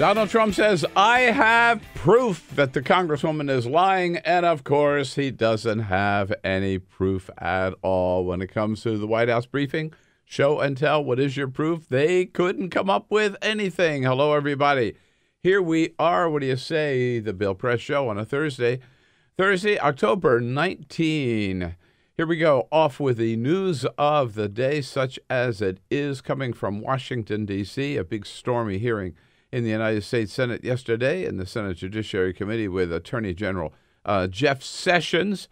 Donald Trump says, I have proof that the Congresswoman is lying. And, of course, he doesn't have any proof at all when it comes to the White House briefing. Show and tell. What is your proof? They couldn't come up with anything. Hello, everybody. Here we are. What do you say? The Bill Press Show on a Thursday, October 19. Here we go. Off with the news of the day, such as it is coming from Washington, D.C., a big stormy hearing in the United States Senate yesterday in the Senate Judiciary Committee with Attorney General Jeff Sessions,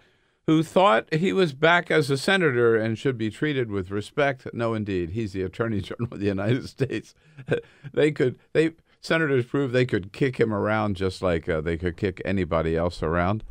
who thought he was back as a senator and should be treated with respect. No, indeed. He's the Attorney General of the United States. Senators proved they could kick him around just like they could kick anybody else around.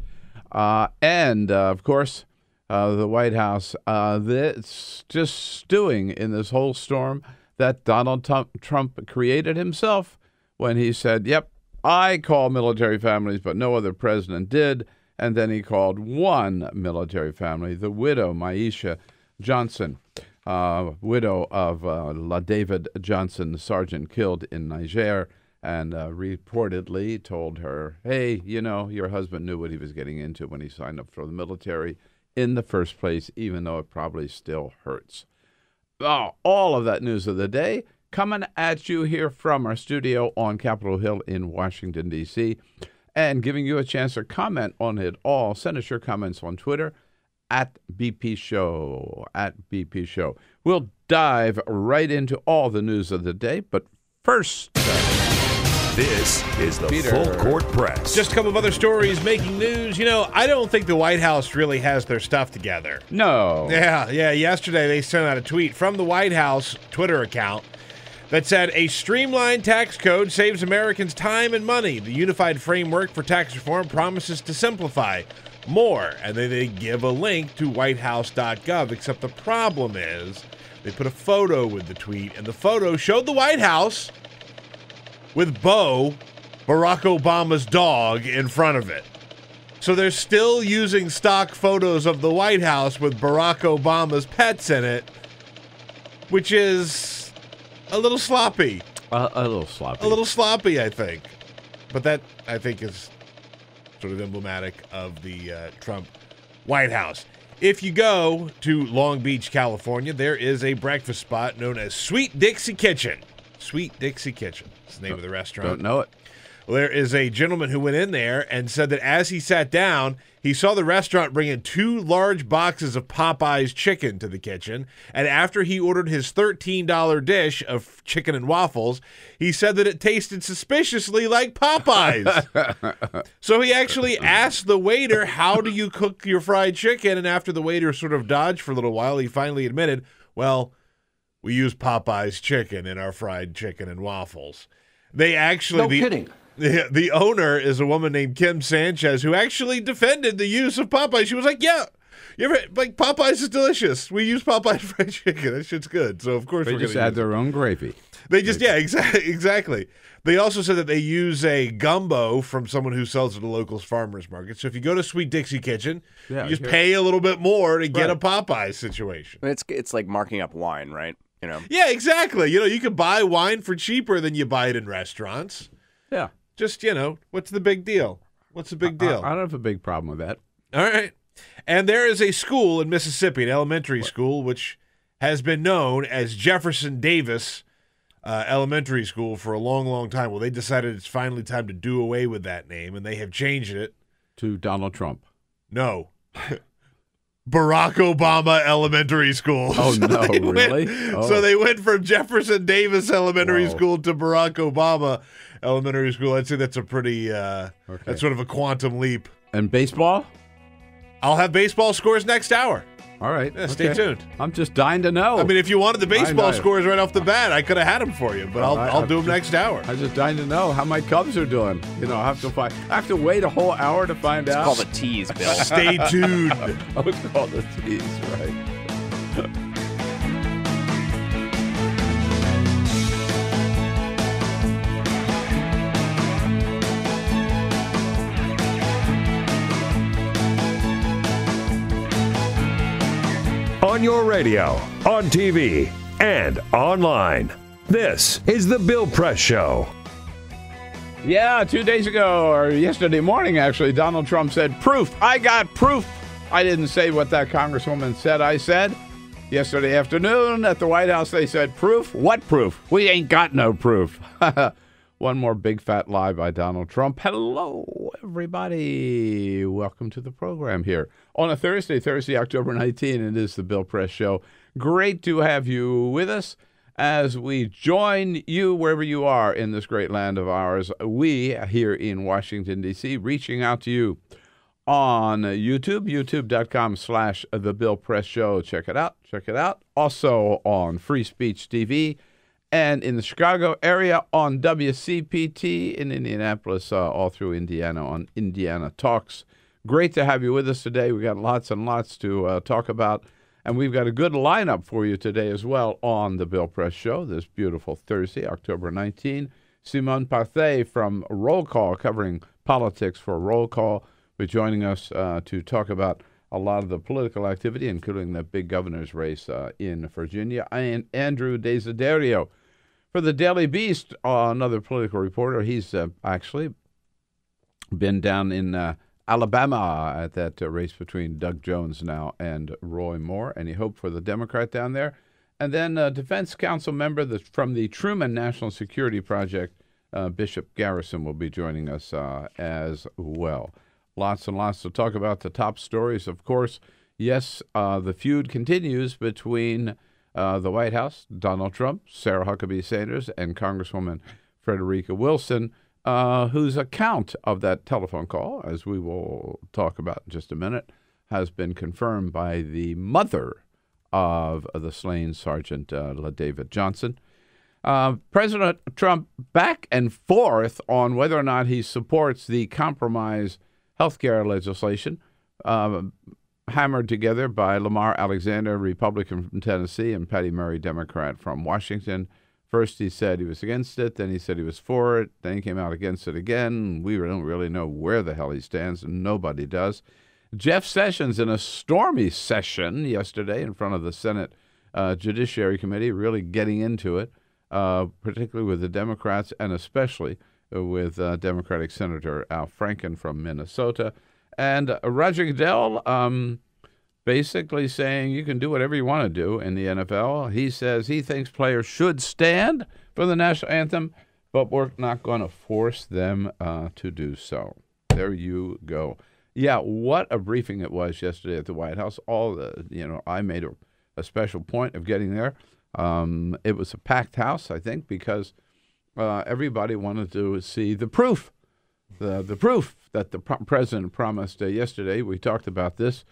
Of course, the White House, it's just stewing in this whole storm that Donald Trump created himself when he said, yep, I call military families, but no other president did. And then he called one military family, the widow, Maisha Johnson, widow of La David Johnson, the sergeant killed in Niger, and reportedly told her, hey, you know, your husband knew what he was getting into when he signed up for the military in the first place, even though it probably still hurts. Oh, all of that news of the day coming at you here from our studio on Capitol Hill in Washington, D.C., and giving you a chance to comment on it all. Send us your comments on Twitter at BP Show, We'll dive right into all the news of the day, but first... This is the Full Court Press. Just a couple of other stories making news. You know, I don't think the White House really has their stuff together. No. Yeah. Yesterday they sent out a tweet from the White House Twitter account that said, a streamlined tax code saves Americans time and money. The unified framework for tax reform promises to simplify more. And then they give a link to whitehouse.gov, except the problem is they put a photo with the tweet, and the photo showed the White House with Barack Obama's dog, in front of it. So they're still using stock photos of the White House with Barack Obama's pets in it, which is a little sloppy. A little sloppy, I think. But that, I think, is sort of emblematic of the Trump White House. If you go to Long Beach, California, there is a breakfast spot known as Sweet Dixie Kitchen. Sweet Dixie Kitchen. That's the name of the restaurant. Don't know it. Well, there is a gentleman who went in there and said that as he sat down, he saw the restaurant bring in 2 large boxes of Popeye's chicken to the kitchen. And after he ordered his $13 dish of chicken and waffles, he said that it tasted suspiciously like Popeye's. So he actually asked the waiter, how do you cook your fried chicken? And after the waiter sort of dodged for a little while, he finally admitted, well, we use Popeye's chicken in our fried chicken and waffles. They actually... No kidding. The owner is a woman named Kim Sanchez, who actually defended the use of Popeyes. She was like, yeah, Popeyes is delicious. We use Popeyes fried chicken. That shit's good. So, of course, they just add their own gravy. Exactly. They also said that they use a gumbo from someone who sells at a local farmer's market. So if you go to Sweet Dixie Kitchen, you just pay a little bit more to get a Popeyes situation. It's like marking up wine, right? You know. Yeah, exactly. You know, you can buy wine for cheaper than you buy it in restaurants. Yeah. Just, what's the big deal? What's the big deal? I don't have a big problem with that. All right. And there is a school in Mississippi, an elementary school, which has been known as Jefferson Davis Elementary School for a long, long time. Well, they decided it's finally time to do away with that name, and they have changed it. To Donald Trump. No. Barack Obama Elementary School. Oh, no, really? So they went from Jefferson Davis Elementary School to Barack Obama Elementary School. I'd say that's a pretty, that's sort of a quantum leap. And baseball? I'll have baseball scores next hour. All right. Yeah, stay tuned. I'm just dying to know. I mean, if you wanted the baseball scores right off the bat, I could have had them for you, but I'll do them next hour. I'm just dying to know how my Cubs are doing. I have to wait a whole hour to find out. It's called a tease, Bill. Stay tuned. It's called a tease, right? On your radio, on TV, and online. This is the Bill Press Show. Yeah, 2 days ago, or yesterday morning, actually, Donald Trump said, proof. I got proof. I didn't say what that congresswoman said I said. Yesterday afternoon at the White House, they said, proof? What proof? We ain't got no proof. One more big fat lie by Donald Trump. Hello, everybody. Welcome to the program here on a Thursday, October 19. It is the Bill Press Show. Great to have you with us as we join you wherever you are in this great land of ours. We here in Washington, D.C., reaching out to you on YouTube, youtube.com/The Bill Press Show. Check it out. Also on Free Speech TV and in the Chicago area on WCPT, in Indianapolis, all through Indiana on Indiana Talks. Great to have you with us today. We got lots and lots to talk about, and we've got a good lineup for you today as well on the Bill Press Show this beautiful Thursday, October 19. Simone Pathé from Roll Call, covering politics for Roll Call, will be joining us to talk about a lot of the political activity, including the big governor's race in Virginia. And Andrew Desiderio for the Daily Beast, another political reporter. He's actually been down in Alabama at that race between Doug Jones now and Roy Moore, and he hoped for the Democrat down there. And then Defense Council member from the Truman National Security Project, Bishop Garrison, will be joining us as well. Lots and lots to talk about. The top stories, of course. Yes, the feud continues between the White House, Donald Trump, Sarah Huckabee Sanders, and Congresswoman Frederica Wilson, whose account of that telephone call, as we will talk about in just a minute, has been confirmed by the mother of the slain Sergeant LaDavid Johnson. President Trump back and forth on whether or not he supports the compromise healthcare legislation hammered together by Lamar Alexander, Republican from Tennessee, and Patty Murray, Democrat from Washington. First he said he was against it, then he said he was for it, then he came out against it again. We don't really know where the hell he stands, and nobody does. Jeff Sessions, in a stormy session yesterday in front of the Senate Judiciary Committee, really getting into it, particularly with the Democrats and especially with Democratic Senator Al Franken from Minnesota. And Roger Goodell basically saying you can do whatever you want to do in the NFL. He says he thinks players should stand for the national anthem, but we're not going to force them to do so. There you go. Yeah, what a briefing it was yesterday at the White House. I made a special point of getting there. It was a packed house, I think, because everybody wanted to see the proof. The proof that the president promised yesterday. We talked about this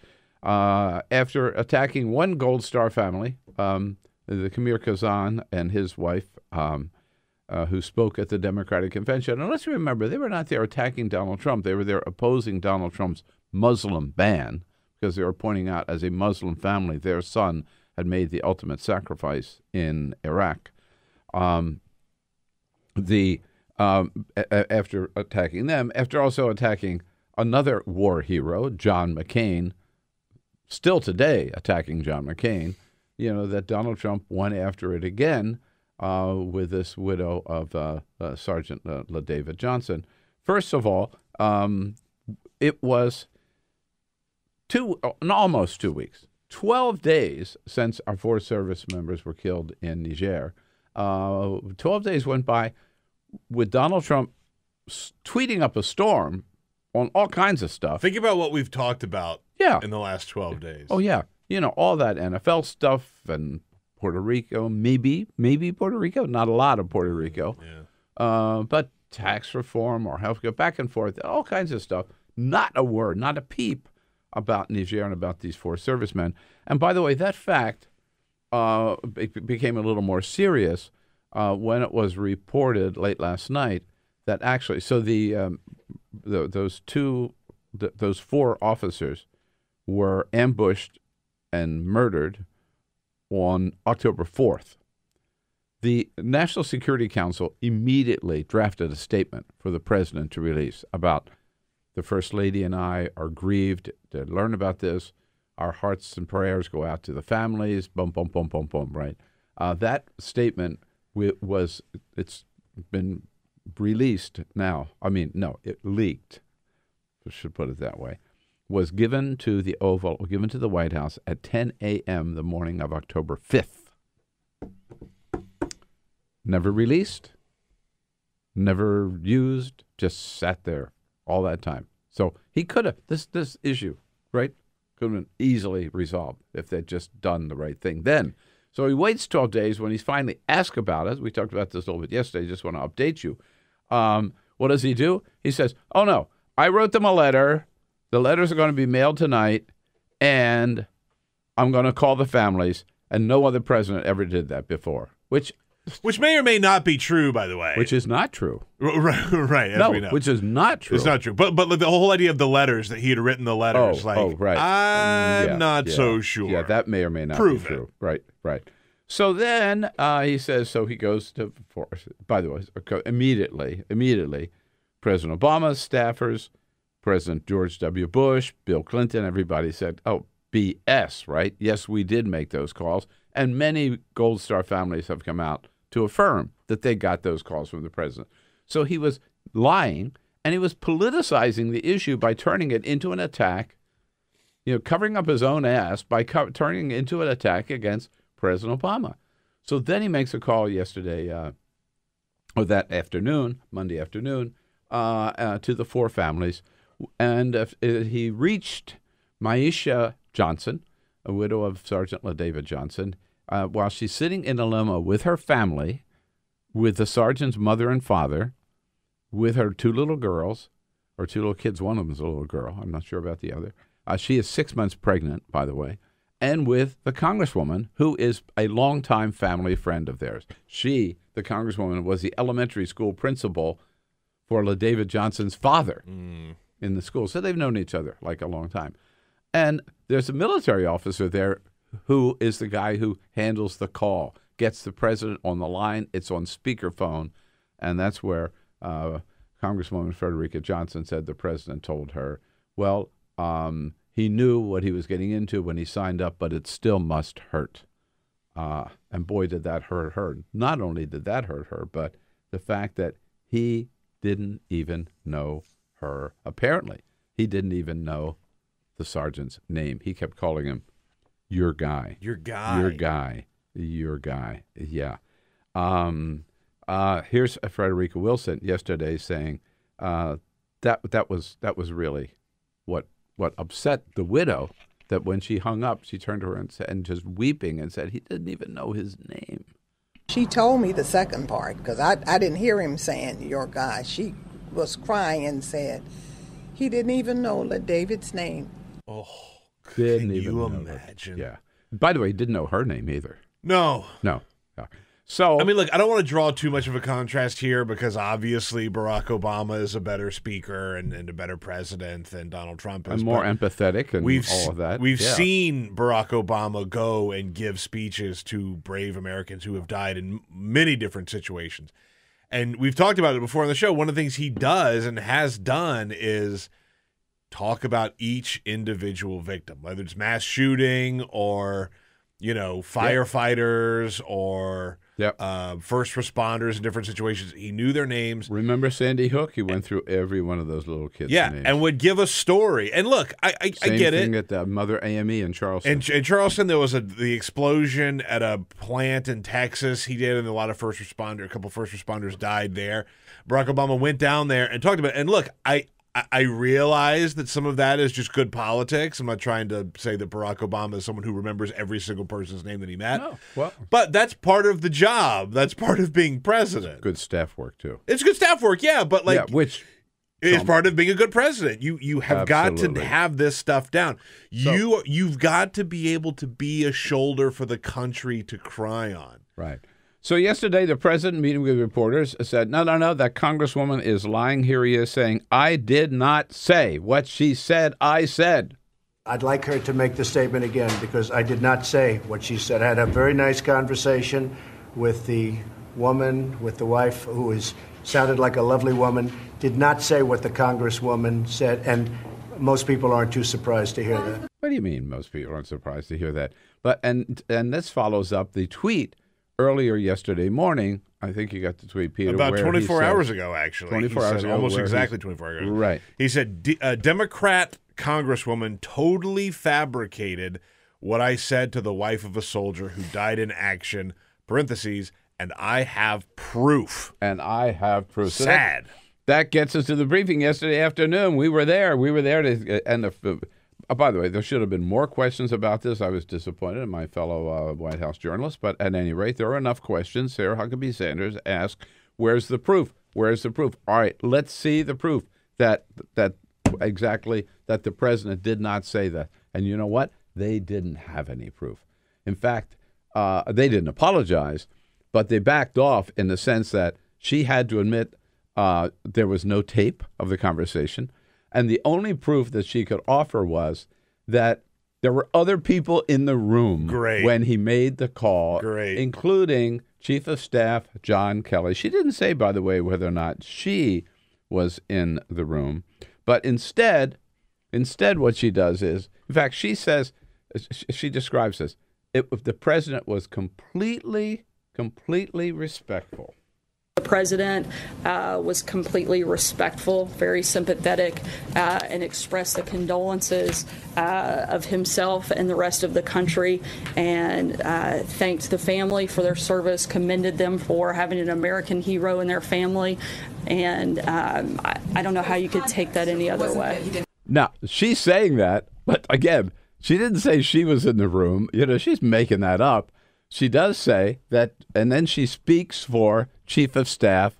after attacking one Gold Star family, the Khmer Kazan and his wife, who spoke at the Democratic Convention. And let's remember, they were not there attacking Donald Trump. They were there opposing Donald Trump's Muslim ban because they were pointing out as a Muslim family their son had made the ultimate sacrifice in Iraq. After attacking them, after also attacking another war hero, John McCain, still today attacking John McCain, that Donald Trump went after it again with this widow of Sergeant LaDavid Johnson. First of all, it was almost 2 weeks, 12 days since our 4 service members were killed in Niger. 12 days went by with Donald Trump tweeting up a storm on all kinds of stuff. Think about what we've talked about in the last 12 days. Oh, yeah. All that NFL stuff and Puerto Rico, maybe Puerto Rico, not a lot of Puerto Rico. Yeah. But tax reform or health care, back and forth, all kinds of stuff. Not a word, not a peep about Niger and about these 4 servicemen. And by the way, that fact became a little more serious when it was reported late last night that actually, so those 4 officers were ambushed and murdered on October 4th. The National Security Council immediately drafted a statement for the president to release about the First Lady and I are grieved to learn about this. Our hearts and prayers go out to the families, boom, boom, boom, boom, boom, right? That statement it's been released now. I mean, no, it leaked. I should put it that way. Was given to the Oval, given to the White House at 10 a.m. the morning of October 5th. Never released, never used, just sat there all that time. So he could have, this issue, right, could have been easily resolved if they'd just done the right thing then. So he waits 12 days when he's finally asked about it. We talked about this a little bit yesterday. Just want to update you. What does he do? He says, oh, no, I wrote them a letter. The letters are going to be mailed tonight, and I'm going to call the families, and no other president ever did that before, which may or may not be true, by the way. Which is not true. Right, as we know. Which is not true. It's not true. But the whole idea of the letters, that he had written the letters, right. I'm not so sure. Yeah, that may or may not be true. Right. So then he says, so he goes to, by the way, immediately, President Obama's staffers, President George W. Bush, Bill Clinton, everybody said, oh, BS, right? Yes, we did make those calls. And many Gold Star families have come out to affirm that they got those calls from the president. So he was lying, and he was politicizing the issue by turning it into an attack, covering up his own ass by turning it into an attack against President Obama. So then he makes a call yesterday, or that afternoon, Monday afternoon, to the four families. And he reached Maisha Johnson, a widow of Sergeant LaDavid Johnson, while she's sitting in a limo with her family, with the sergeant's mother and father, with her two little girls, or two little kids. One of them's a little girl. I'm not sure about the other. She is 6 months pregnant, by the way, and with the Congresswoman, who is a longtime family friend of theirs. She, the Congresswoman, was the elementary school principal for LaDavid Johnson's father in the school. So they've known each other like a long time. And there's a military officer there who is the guy who handles the call, gets the president on the line. It's on speakerphone. And that's where Congresswoman Frederica Johnson said the president told her, well, he knew what he was getting into when he signed up, but it still must hurt. And boy, did that hurt her. Not only did that hurt her, but the fact that he didn't even know her. Apparently, he didn't even know the sergeant's name. He kept calling him your guy. Your guy. Your guy. Your guy. Yeah. Here's Frederica Wilson yesterday saying that was really what upset the widow, that when she hung up, she turned to her and just weeping and said he didn't even know his name. She told me the second part because I didn't hear him saying your guy. She was crying and said he didn't even know LaDavid's name. Oh, didn't can even you know imagine? Yeah. By the way, he didn't know her name either. No. Yeah. So I mean, look, I don't want to draw too much of a contrast here because obviously Barack Obama is a better speaker and a better president than Donald Trump is. And more empathetic and all of that. We've seen Barack Obama go and give speeches to brave Americans who have died in many different situations. And we've talked about it before on the show. One of the things he does and has done is talk about each individual victim, whether it's mass shooting or, firefighters or first responders in different situations. He knew their names. Remember Sandy Hook? He went through every one of those little kids' names. And would give a story. And look, I get it. Same thing at the Mother AME in Charleston. In Charleston, there was the explosion at a plant in Texas. He did, and a couple first responders died there. Barack Obama went down there and talked about it. And look, I realize that some of that is just good politics. I'm not trying to say that Barack Obama is someone who remembers every single person's name that he met. No, well, but that's part of the job. That's part of being president. Good staff work, too. It's good staff work, yeah, but which is part of being a good president. You have got to have this stuff down. You've got to be able to be a shoulder for the country to cry on. Right. So yesterday, the president, meeting with reporters, said, no, that Congresswoman is lying. Here he is saying, I did not say what she said I said. I'd like her to make the statement again because I did not say what she said. I had a very nice conversation with the woman, with the wife, who sounded like a lovely woman, did not say what the Congresswoman said, and most people aren't too surprised to hear that. What do you mean most people aren't surprised to hear that? But and this follows up the tweet earlier yesterday morning I think you got the tweet, Peter. About where 24 he says- hours ago, actually. 24 He hours said ago, almost where exactly he's- 24 hours ago. Right. He said, a Democrat congresswoman totally fabricated what I said to the wife of a soldier who died in action, parentheses, and I have proof. And I have proof. So Sad. that gets us to the briefing yesterday afternoon. We were there. We were there to, and by the way, there should have been more questions about this. I was disappointed in my fellow White House journalists, but at any rate, there are enough questions. Sarah Huckabee Sanders asked, "Where's the proof? Where's the proof?" All right, let's see the proof that exactly that the president did not say that. And you know what? They didn't have any proof. In fact, they didn't apologize, but they backed off in the sense that she had to admit there was no tape of the conversation. And the only proof that she could offer was that there were other people in the room when he made the call, including Chief of Staff John Kelly. She didn't say, by the way, whether or not she was in the room. But instead what she does is, in fact, she says, she describes this, if the president was completely respectful. The president was completely respectful, very sympathetic, and expressed the condolences of himself and the rest of the country, and thanked the family for their service, commended them for having an American hero in their family, and I don't know how you could take that any other way. Now, she's saying that, but again, she didn't say she was in the room. You know, she's making that up. She does say that, and then she speaks for Chief of Staff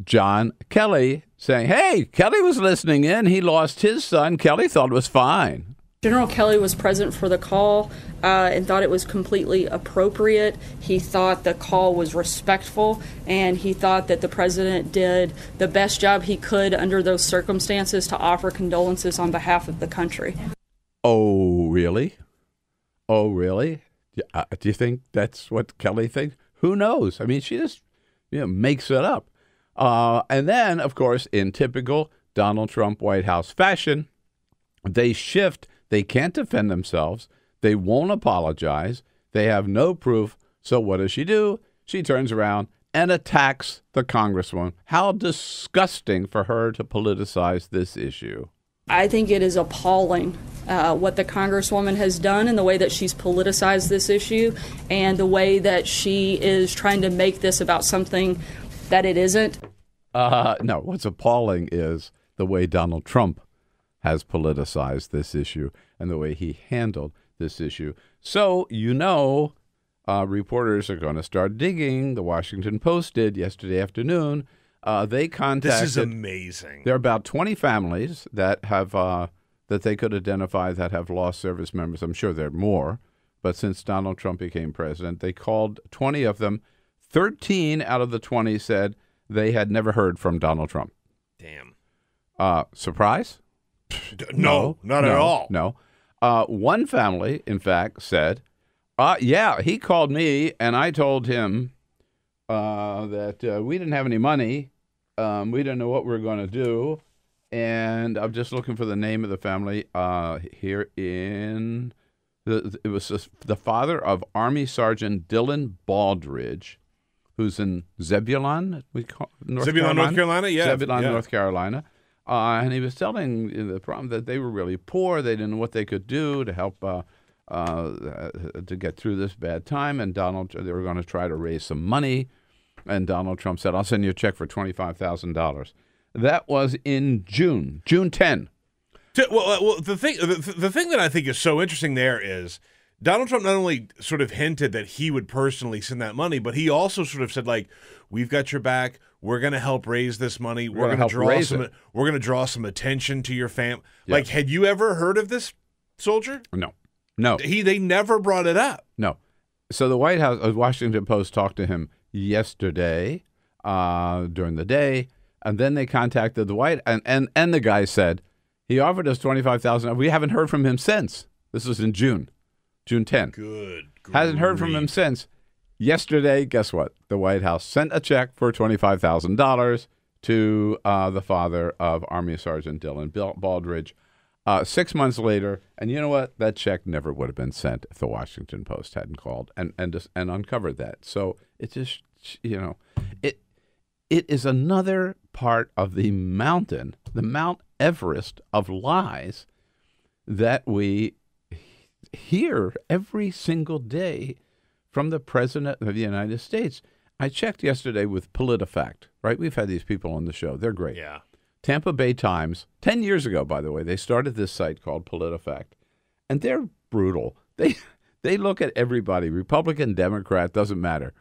John Kelly, saying, hey, Kelly was listening in. He lost his son. Kelly thought it was fine. General Kelly was present for the call and thought it was completely appropriate. He thought the call was respectful, and he thought that the president did the best job he could under those circumstances to offer condolences on behalf of the country. Oh, really? Oh, really? Do you think that's what Kelly thinks? Who knows? I mean, she just makes it up. And then, of course, in typical Donald Trump White House fashion, they shift. They can't defend themselves. They won't apologize. They have no proof. So what does she do? She turns around and attacks the congresswoman. How disgusting for her to politicize this issue. I think it is appalling what the congresswoman has done and the way that she's politicized this issue and the way that she is trying to make this about something that it isn't. No, what's appalling is the way Donald Trump has politicized this issue and the way he handled this issue. So, reporters are going to start digging. The Washington Post did yesterday afternoon. They contacted. This is amazing. There are about 20 families that have that they could identify that have lost service members. I'm sure there are more, but since Donald Trump became president, they called 20 of them. 13 out of the 20 said they had never heard from Donald Trump. Damn. Surprise? No, not at all. No. One family, in fact, said, yeah, he called me and I told him that we didn't have any money. We didn't know what we were going to do. And I'm just looking for the name of the family here in it was the father of Army Sergeant Dylan Baldridge, who's in Zebulon, North Carolina. Yeah. Zebulon, North Carolina. And he was telling the problem that they were really poor. They didn't know what they could do to help to get through this bad time. And they were going to try to raise some money. And Donald Trump said, I'll send you a check for $25,000. That was in June 10. Well, the thing that I think is so interesting there is Donald Trump not only sort of hinted that he would personally send that money, but he also sort of said, like, we've got your back. We're going to help raise this money. We're going to draw some attention to your fam. Yes. Like, had you ever heard of this soldier? No. They never brought it up. No. So the White House, Washington Post talked to him yesterday during the day, and then they contacted the White and the guy said he offered us $25,000. We haven't heard from him since. This was in June 10. Good. Hasn't heard from him since. Yesterday, guess what? The White House sent a check for $25,000 to the father of Army Sergeant Dylan Baldridge. 6 months later, and you know what? That check never would have been sent if the Washington Post hadn't called and uncovered that. So it's just it is another part of the mountain, the Mount Everest of lies that we hear every single day from the President of the United States. I checked yesterday with PolitiFact, right? We've had these people on the show. They're great. Yeah. Tampa Bay Times, 10 years ago, by the way, they started this site called PolitiFact, and they're brutal. They look at everybody, Republican, Democrat, doesn't matter.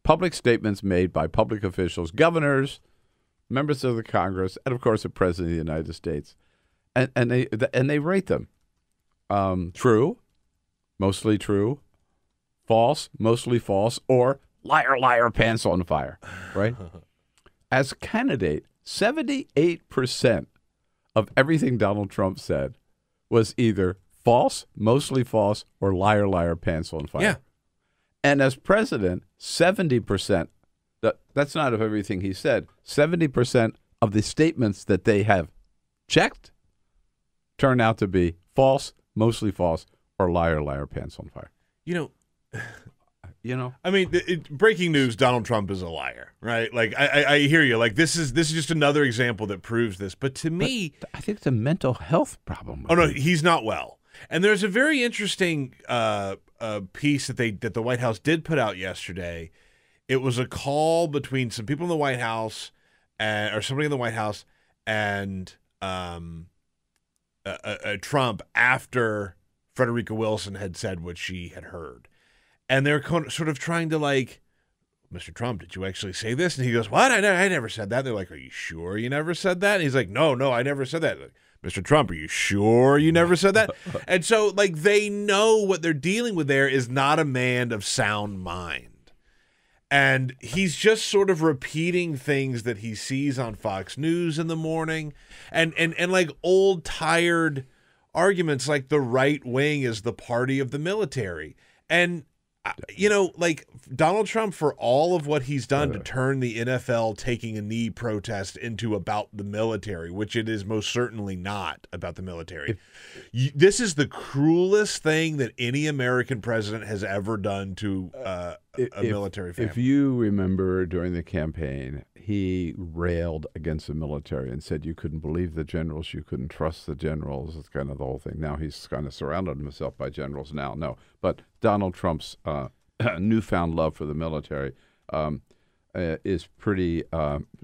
Public statements made by public officials, governors, members of the Congress, and, of course, the President of the United States. And they rate them. True, mostly true, false, mostly false, or liar, liar, pants on fire, right? As a candidate, 78% of everything Donald Trump said was either false, mostly false, or liar, liar, pants on fire. Yeah. And as president, 70%, that's not of everything he said, 70% of the statements that they have checked turn out to be false, mostly false, or liar, liar, pants on fire. I mean, breaking news: Donald Trump is a liar, right? Like, I hear you. Like, this is just another example that proves this. But to me, I think it's a mental health problem. Oh no, he's not well. And there's a very interesting piece that the White House did put out yesterday. It was a call between some people in the White House or somebody in the White House and Trump after Frederica Wilson had said what she had heard. And they're sort of trying to, like, Mr. Trump, did you actually say this? And he goes, what? I never said that. They're like, are you sure you never said that? And he's like, no, I never said that. Like, Mr. Trump, are you sure you never said that? And so, like, they know what they're dealing with there is not a man of sound mind. And he's just sort of repeating things that he sees on Fox News in the morning. And like, old, tired arguments like the right wing is the party of the military. And like, Donald Trump, for all of what he's done to turn the NFL taking a knee protest into about the military, which it is most certainly not about the military. This is the cruelest thing that any American president has ever done to a military family. If you remember during the campaign, he railed against the military and said you couldn't believe the generals, you couldn't trust the generals. It's kind of the whole thing. Now he's kind of surrounded himself by generals now. No, but Donald Trump's newfound love for the military is pretty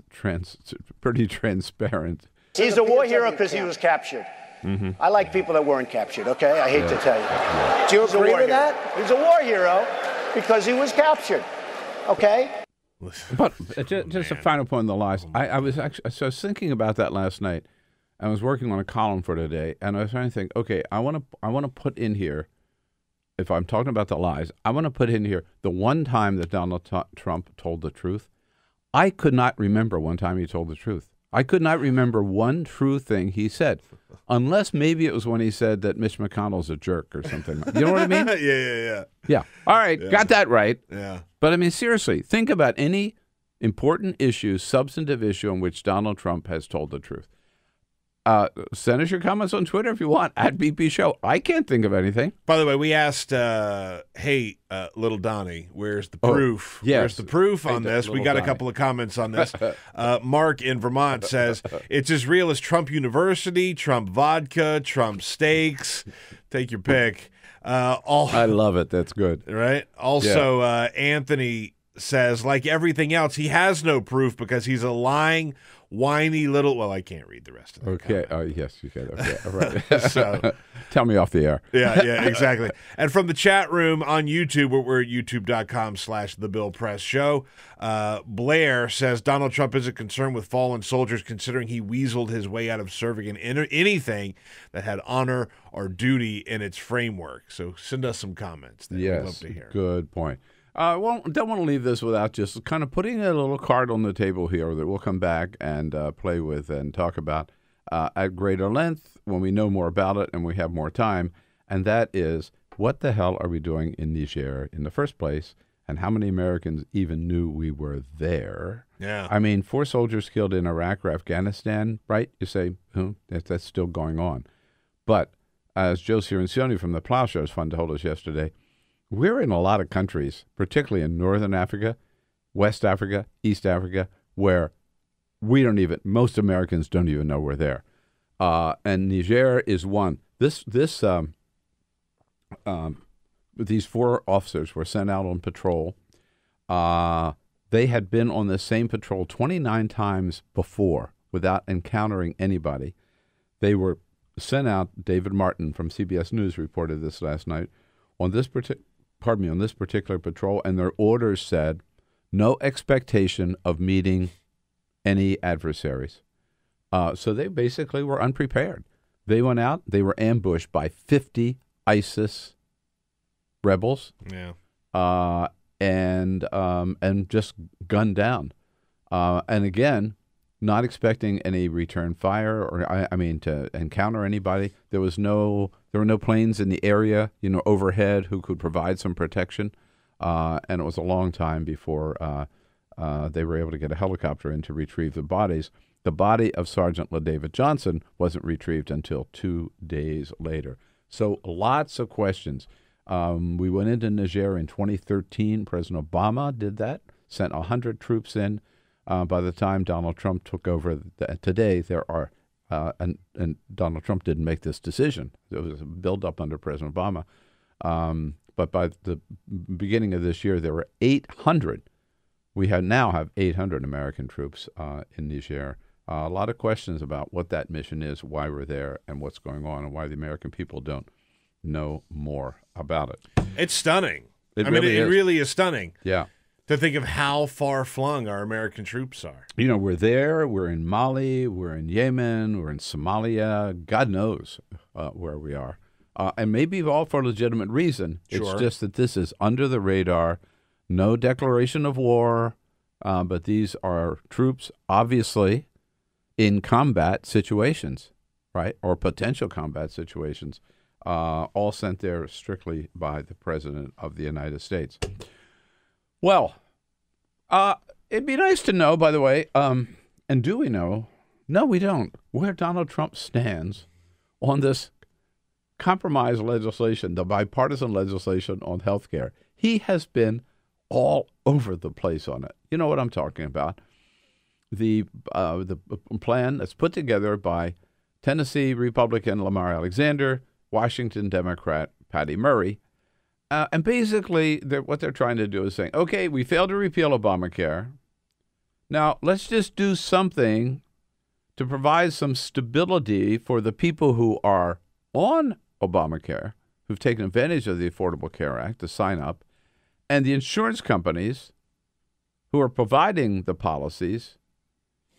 transparent. He's a war hero because he was captured. Mm-hmm. I like people that weren't captured, okay? I hate to tell you. Yeah. Do you agree with that? He's a war hero because he was captured, okay? But just a final point on the lies. I was thinking about that last night. I was working on a column for today, and I was trying to think, okay, I want to put in here, if I'm talking about the lies, I want to put in here the one time that Donald Trump told the truth. I could not remember one time he told the truth. I could not remember one true thing he said, unless maybe it was when he said that Mitch McConnell's a jerk or something. You know what I mean? Yeah. All right, got that right. Yeah. But I mean, seriously, think about any important issue, substantive issue in which Donald Trump has told the truth. Send us your comments on Twitter if you want, at BP Show. I can't think of anything. By the way, we asked, hey, little Donnie, where's the proof? Yes. Where's the proof on this? We got a couple of comments on this. Mark in Vermont says, it's as real as Trump University, Trump vodka, Trump steaks. Take your pick. I love it. That's good. Right? Also, Anthony says, like everything else, he has no proof because he's a lying, whiny little. Well, I can't read the rest of that. Okay. comment. Yes, you can. Okay. All right. So, tell me off the air. Yeah, exactly. And from the chat room on YouTube, we're at youtube.com/The Bill Press Show. Blair says Donald Trump isn't concerned with fallen soldiers, considering he weaseled his way out of serving in anything that had honor or duty in its framework. So send us some comments. Yes, we'd love to hear. Good point. Don't want to leave this without just kind of putting a little card on the table here that we'll come back and play with and talk about at greater length when we know more about it and we have more time. And that is, what the hell are we doing in Niger in the first place? And how many Americans even knew we were there? Yeah. I mean, 4 soldiers killed in Iraq or Afghanistan, right? You say, that's still going on. But as Joe Cirincione from the Plowshares Fund told us yesterday, we're in a lot of countries, particularly in northern Africa, West Africa, East Africa, where most Americans don't even know we're there. And Niger is one. These 4 officers were sent out on patrol. They had been on the same patrol 29 times before without encountering anybody. They were sent out. David Martin from CBS News reported this last night on this particular patrol, and their orders said no expectation of meeting any adversaries. So they basically were unprepared. They went out. They were ambushed by 50 ISIS rebels. Yeah. And just gunned down. And again, not expecting any return fire or to encounter anybody. There were no planes in the area, overhead who could provide some protection. And it was a long time before they were able to get a helicopter in to retrieve the bodies. The body of Sergeant LaDavid Johnson wasn't retrieved until 2 days later. So lots of questions. We went into Niger in 2013. President Obama did that, sent 100 troops in. By the time Donald Trump took over today, there are, and Donald Trump didn't make this decision. It was a build-up under President Obama. But by the beginning of this year, there were 800. We now have 800 American troops in Niger. A lot of questions about what that mission is, why we're there, and what's going on, and why the American people don't know more about it. It's stunning. It It really is stunning. Yeah. To think of how far flung our American troops are. We're there. We're in Mali. We're in Yemen. We're in Somalia. God knows where we are. And maybe all for legitimate reason. Sure. It's just that this is under the radar. No declaration of war. But these are troops, obviously, in combat situations, right? Or potential combat situations. All sent there strictly by the President of the United States. Well, it'd be nice to know, by the way, and do we know? No, we don't, where Donald Trump stands on this compromise legislation, the bipartisan legislation on health care. He has been all over the place on it. You know what I'm talking about. The plan that's put together by Tennessee Republican Lamar Alexander, Washington Democrat Patty Murray. And basically, what they're trying to do is saying, okay, we failed to repeal Obamacare. Now, let's just do something to provide some stability for the people who are on Obamacare, who've taken advantage of the Affordable Care Act to sign up, and the insurance companies who are providing the policies,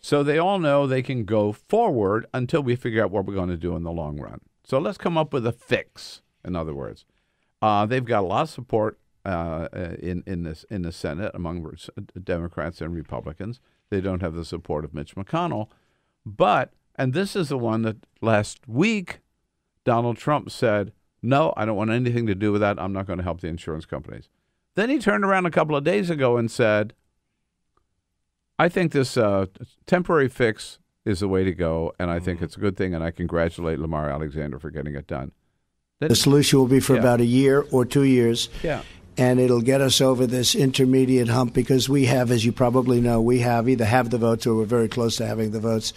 so they all know they can go forward until we figure out what we're going to do in the long run. So let's come up with a fix, in other words. They've got a lot of support in the Senate among Democrats and Republicans. They don't have the support of Mitch McConnell. And this is the one that last week Donald Trump said, no, I don't want anything to do with that. I'm not going to help the insurance companies. Then he turned around a couple of days ago and said, I think this temporary fix is the way to go, and I think it's a good thing, and I congratulate Lamar Alexander for getting it done. The solution will be for about a year or 2 years. Yeah. And it'll get us over this intermediate hump because we have, as you probably know, either have the votes or we're very close to having the votes.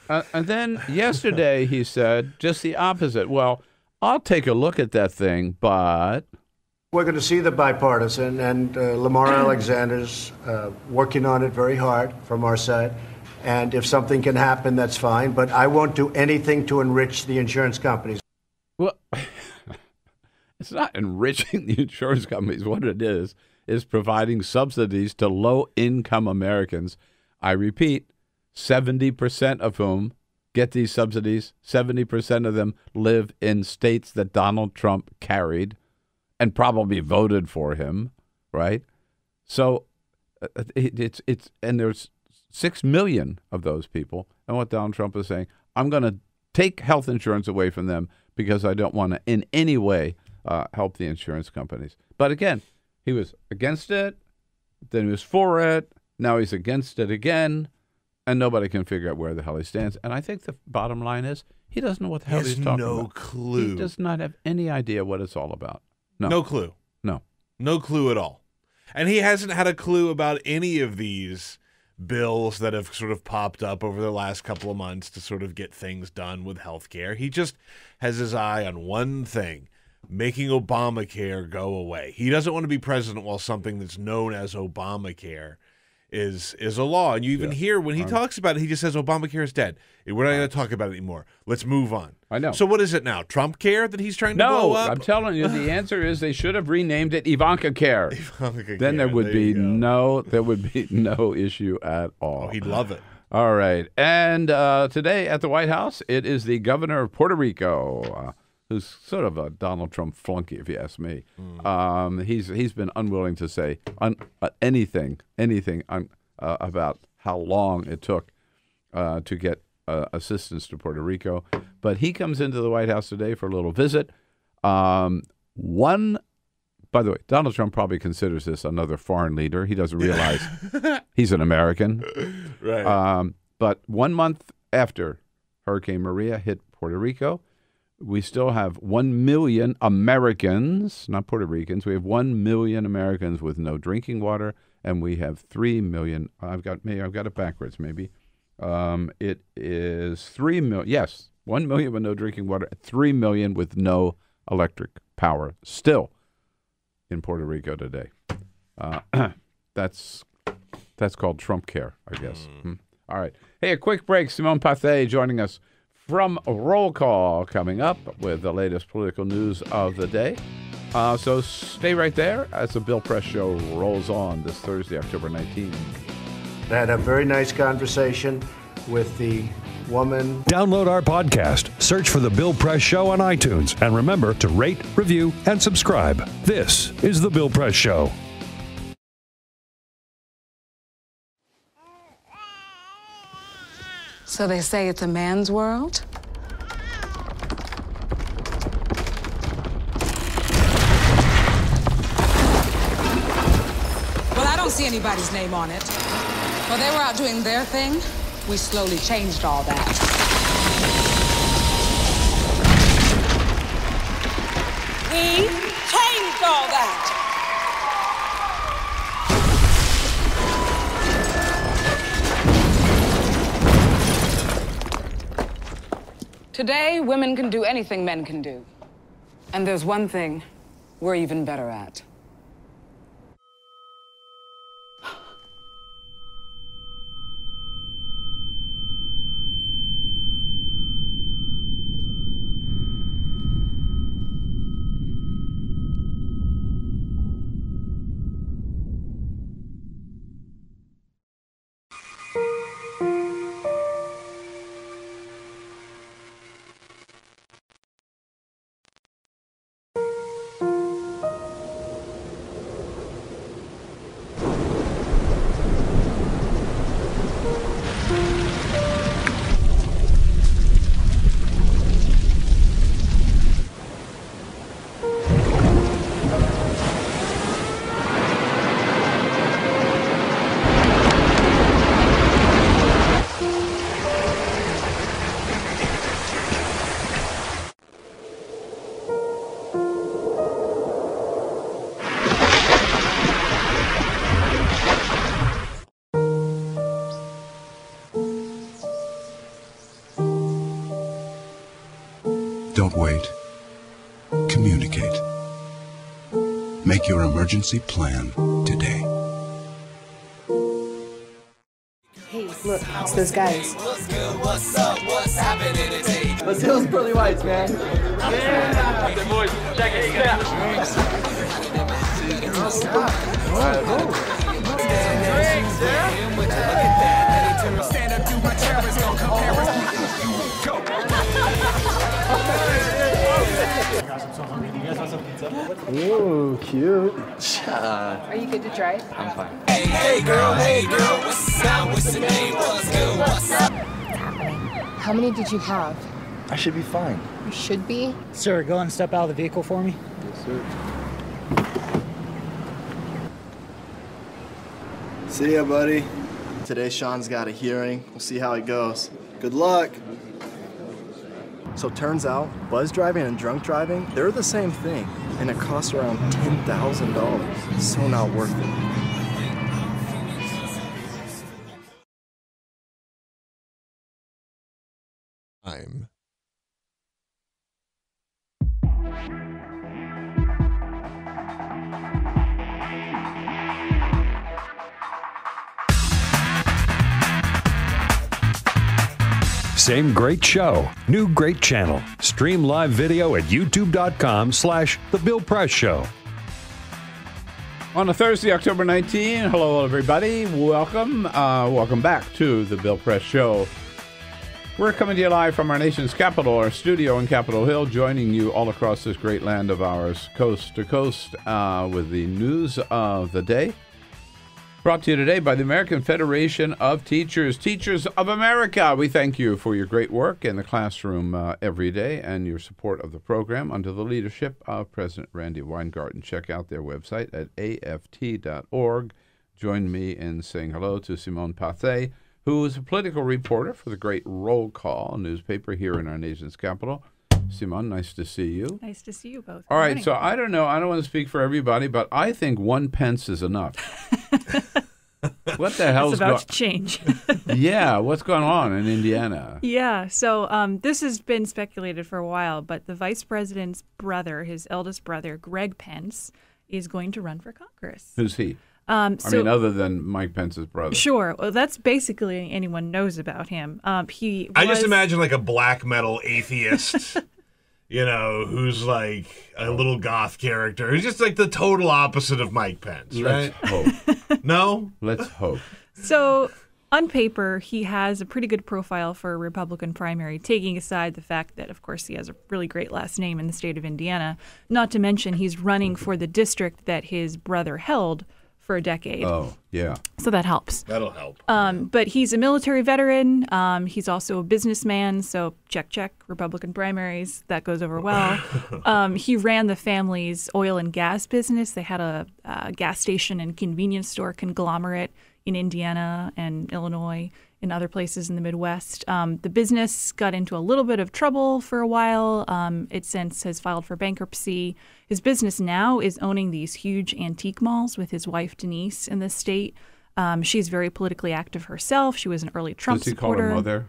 And then yesterday he said just the opposite. Well, I'll take a look at that thing, but... We're going to see the bipartisan, and Lamar Alexander's working on it very hard from our side. And if something can happen, that's fine. But I won't do anything to enrich the insurance companies. Well, it's not enriching the insurance companies. What it is providing subsidies to low-income Americans. I repeat, 70% of whom get these subsidies. 70% of them live in states that Donald Trump carried and probably voted for him, right? So and there's 6 million of those people. And what Donald Trump is saying, I'm going to take health insurance away from them because I don't want to in any way help the insurance companies. But again, he was against it, then he was for it, now he's against it again, and nobody can figure out where the hell he stands. And I think the bottom line is he doesn't know what the hell he's talking about. No clue. He does not have any idea what it's all about. No. No clue. No. No clue at all. And he hasn't had a clue about any of these bills that have sort of popped up over the last couple of months to sort of get things done with healthcare. He just has his eye on one thing, making Obamacare go away. He doesn't want to be president while something that's known as Obamacare is a law. And you even hear when he talks about it, he just says Obamacare is dead. We're not going to talk about it anymore. Let's move on. I know. So what is it now? Trump care that he's trying to blow up? No, I'm telling you, the answer is they should have renamed it Ivanka Care. Then there would be no issue at all. Oh, he'd love it. All right. And today at the White House, it is the governor of Puerto Rico, who's sort of a Donald Trump flunky, if you ask me. He's been unwilling to say anything about how long it took to get assistance to Puerto Rico. But he comes into the White House today for a little visit. By the way, Donald Trump probably considers this another foreign leader. He doesn't realize he's an American. Right. But 1 month after Hurricane Maria hit Puerto Rico, we still have 1 million Americans, not Puerto Ricans. We have 1 million Americans with no drinking water, and we have 3 million. I've got it backwards, maybe. It is 3 million. Yes, 1 million with no drinking water, 3 million with no electric power still in Puerto Rico today. That's called Trump care, I guess. All right. Hey, a quick break. Simone Pathé joining us from Roll Call, coming up with the latest political news of the day. So stay right there as the Bill Press Show rolls on this Thursday, October 19th. I had a very nice conversation with the woman. Download our podcast, search for The Bill Press Show on iTunes, and remember to rate, review, and subscribe. This is The Bill Press Show. So they say it's a man's world? Well, I don't see anybody's name on it. While they were out doing their thing, we slowly changed all that. We changed all that. Today, women can do anything men can do. And there's one thing we're even better at. Don't wait. Communicate. Make your emergency plan today. Hey, look, it's those guys. What's up? What's happening today? Let's do those pearly whites, man. Yeah! Good boys, check it out. Stand up, do my terrorists, don't compare us. Go! Ooh, cute. Are you good to try? I'm fine. Hey girl, what's up? What's the name? What's good? What's up? How many did you have? I should be fine. You should be. Sir, go and step out of the vehicle for me. Yes, sir. See ya, buddy. Today, Sean's got a hearing. We'll see how it goes. Good luck. So turns out, buzz driving and drunk driving, they're the same thing. And it costs around $10,000. So not worth it. Time. Same great show, new great channel. Stream live video at youtube.com/The Bill Press Show. On a Thursday, October 19, hello everybody. Welcome. Welcome back to the Bill Press Show. We're coming to you live from our nation's capital, our studio in Capitol Hill, joining you all across this great land of ours, coast to coast, with the news of the day. Brought to you today by the American Federation of Teachers, Teachers of America. We thank you for your great work in the classroom every day and your support of the program under the leadership of President Randy Weingarten. Check out their website at aft.org. Join me in saying hello to Simone Pathé, who is a political reporter for the great Roll Call newspaper here in our nation's capital. Simone, nice to see you. Nice to see you both. All right, so I don't know. I don't want to speak for everybody, but I think 1 pence is enough. What the hell's going on? It's about to change. Yeah, what's going on in Indiana? Yeah, so this has been speculated for a while, but the vice president's brother, his eldest brother, Greg Pence, is going to run for Congress. Who's he? I mean, other than Mike Pence's brother. Sure. Well, that's basically anyone knows about him. I just imagine like a black metal atheist, who's like a little goth character. He's just like the total opposite of Mike Pence, right? Let's hope. No? Let's hope. So on paper, he has a pretty good profile for a Republican primary, taking aside the fact that, of course, he has a really great last name in the state of Indiana. Not to mention he's running for the district that his brother held for a decade. Oh, yeah. So that helps. That'll help. But he's a military veteran. He's also a businessman. So check, Republican primaries. That goes over well. He ran the family's oil and gas business. They had a gas station and convenience store conglomerate in Indiana and Illinois and other places in the Midwest. The business got into a little bit of trouble for a while. It since has filed for bankruptcy. His business now is owning these huge antique malls with his wife, Denise, in the state. She's very politically active herself. She was an early Trump supporter. Does he call her mother?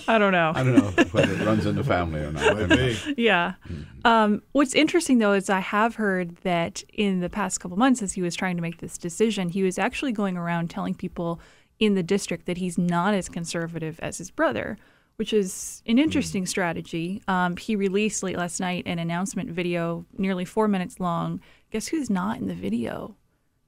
I don't know. I don't know whether it runs in the family or not. Yeah. What's interesting, though, is I have heard that in the past couple months, as he was trying to make this decision, he was actually going around telling people in the district that he's not as conservative as his brother, which is an interesting strategy. He released late last night an announcement video, nearly 4 minutes long. Guess who's not in the video?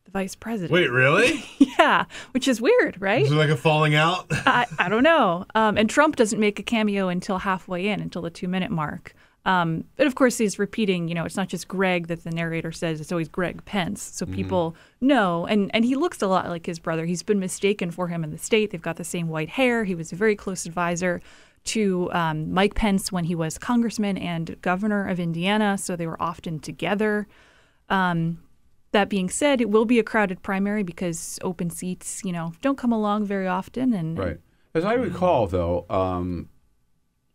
The vice president. Wait, really? Yeah, which is weird, right? Is it like a falling out? I don't know. And Trump doesn't make a cameo until halfway in, until the 2-minute mark. But of course, he's repeating, it's not just Greg that the narrator says, it's always Greg Pence. So people know. And he looks a lot like his brother. He's been mistaken for him in the state. They've got the same white hair. He was a very close advisor to Mike Pence when he was congressman and governor of Indiana. So they were often together. That being said, it will be a crowded primary because open seats, don't come along very often. And right. As I recall, though,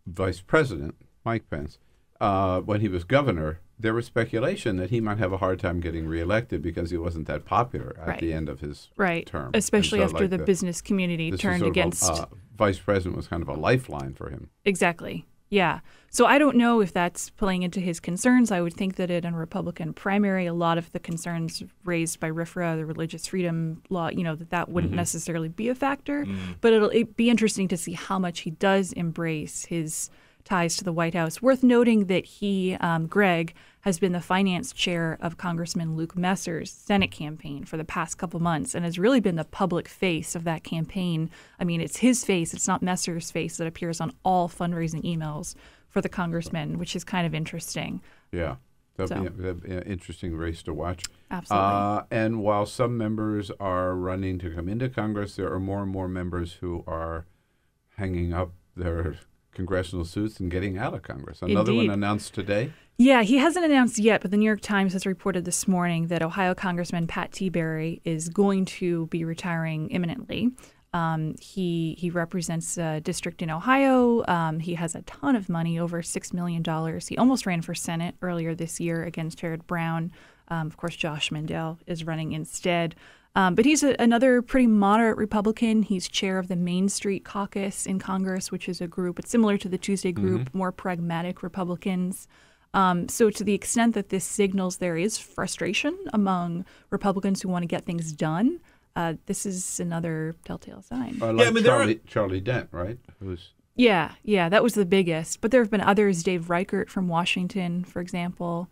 Vice President Mike Pence, when he was governor, there was speculation that he might have a hard time getting reelected because he wasn't that popular at the end of his term. Especially after the business community turned against. Vice President was kind of a lifeline for him. Exactly. Yeah. So I don't know if that's playing into his concerns. I would think that in a Republican primary, a lot of the concerns raised by RFRA, the religious freedom law, that wouldn't necessarily be a factor. But it'd be interesting to see how much he does embrace his ties to the White House. Worth noting that he, Greg, has been the finance chair of Congressman Luke Messer's Senate campaign for the past couple months and has really been the public face of that campaign. I mean, it's his face, it's not Messer's face that appears on all fundraising emails for the congressman, which is kind of interesting. Yeah, that'll be an interesting race to watch. Absolutely. And while some members are running to come into Congress, there are more and more members who are hanging up their congressional suits and getting out of Congress. Another Indeed. one announced today? Yeah, he hasn't announced yet, but the New York Times has reported this morning that Ohio Congressman Pat Tiberi is going to be retiring imminently. He represents a district in Ohio. He has a ton of money, over $6 million. He almost ran for Senate earlier this year against Sherrod Brown. Of course, Josh Mandel is running instead. But he's another pretty moderate Republican. He's chair of the Main Street Caucus in Congress, which is a group. It's similar to the Tuesday group, more pragmatic Republicans. So to the extent that this signals there is frustration among Republicans who want to get things done, this is another telltale sign. Charlie Dent, right? Yeah, that was the biggest. But there have been others. Dave Reichert from Washington, for example.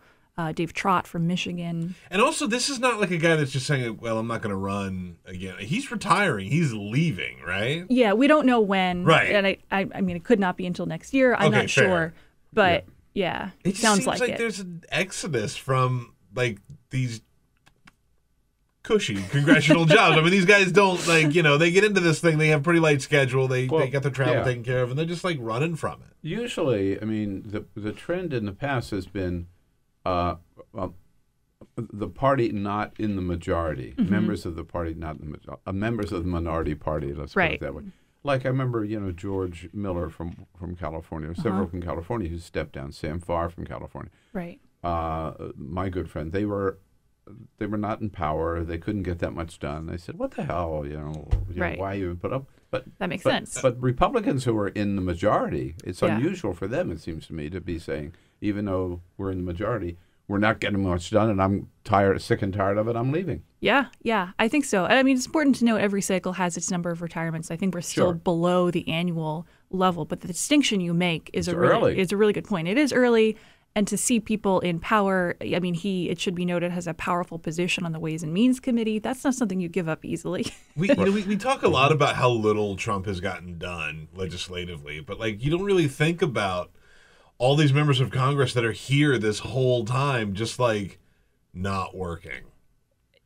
Dave Trott from Michigan. And also, this is not like a guy that's just saying, well, I'm not going to run again. He's retiring. He's leaving, right? Yeah, we don't know when. Right. And I mean, it could not be until next year. I'm not sure. But yeah, it sounds seems like there's an exodus from like these cushy congressional jobs. I mean, these guys don't they get into this thing. They have a pretty light schedule. They got their travel taken care of, and they're just like running from it. Usually, I mean, the trend in the past has been the party not in the majority, members of the party not in the majority, members of the minority party. Let's put it that way. Like I remember, George Miller from California, several from California who stepped down. Sam Farr from California. Right. My good friend. They were not in power. They couldn't get that much done. They said, "What the hell? Why you put up?" But that makes sense. But Republicans who are in the majority, it's unusual for them, it seems to me, to be saying, even though we're in the majority, we're not getting much done, and I'm sick and tired of it. I'm leaving. Yeah, I think so. I mean, it's important to note every cycle has its number of retirements. I think we're still below the annual level, but the distinction you make is a really good point. It is early, and to see people in power, I mean, it should be noted, has a powerful position on the Ways and Means Committee. That's not something you give up easily. We talk a lot about how little Trump has gotten done legislatively, but you don't really think about all these members of Congress that are here this whole time just not working.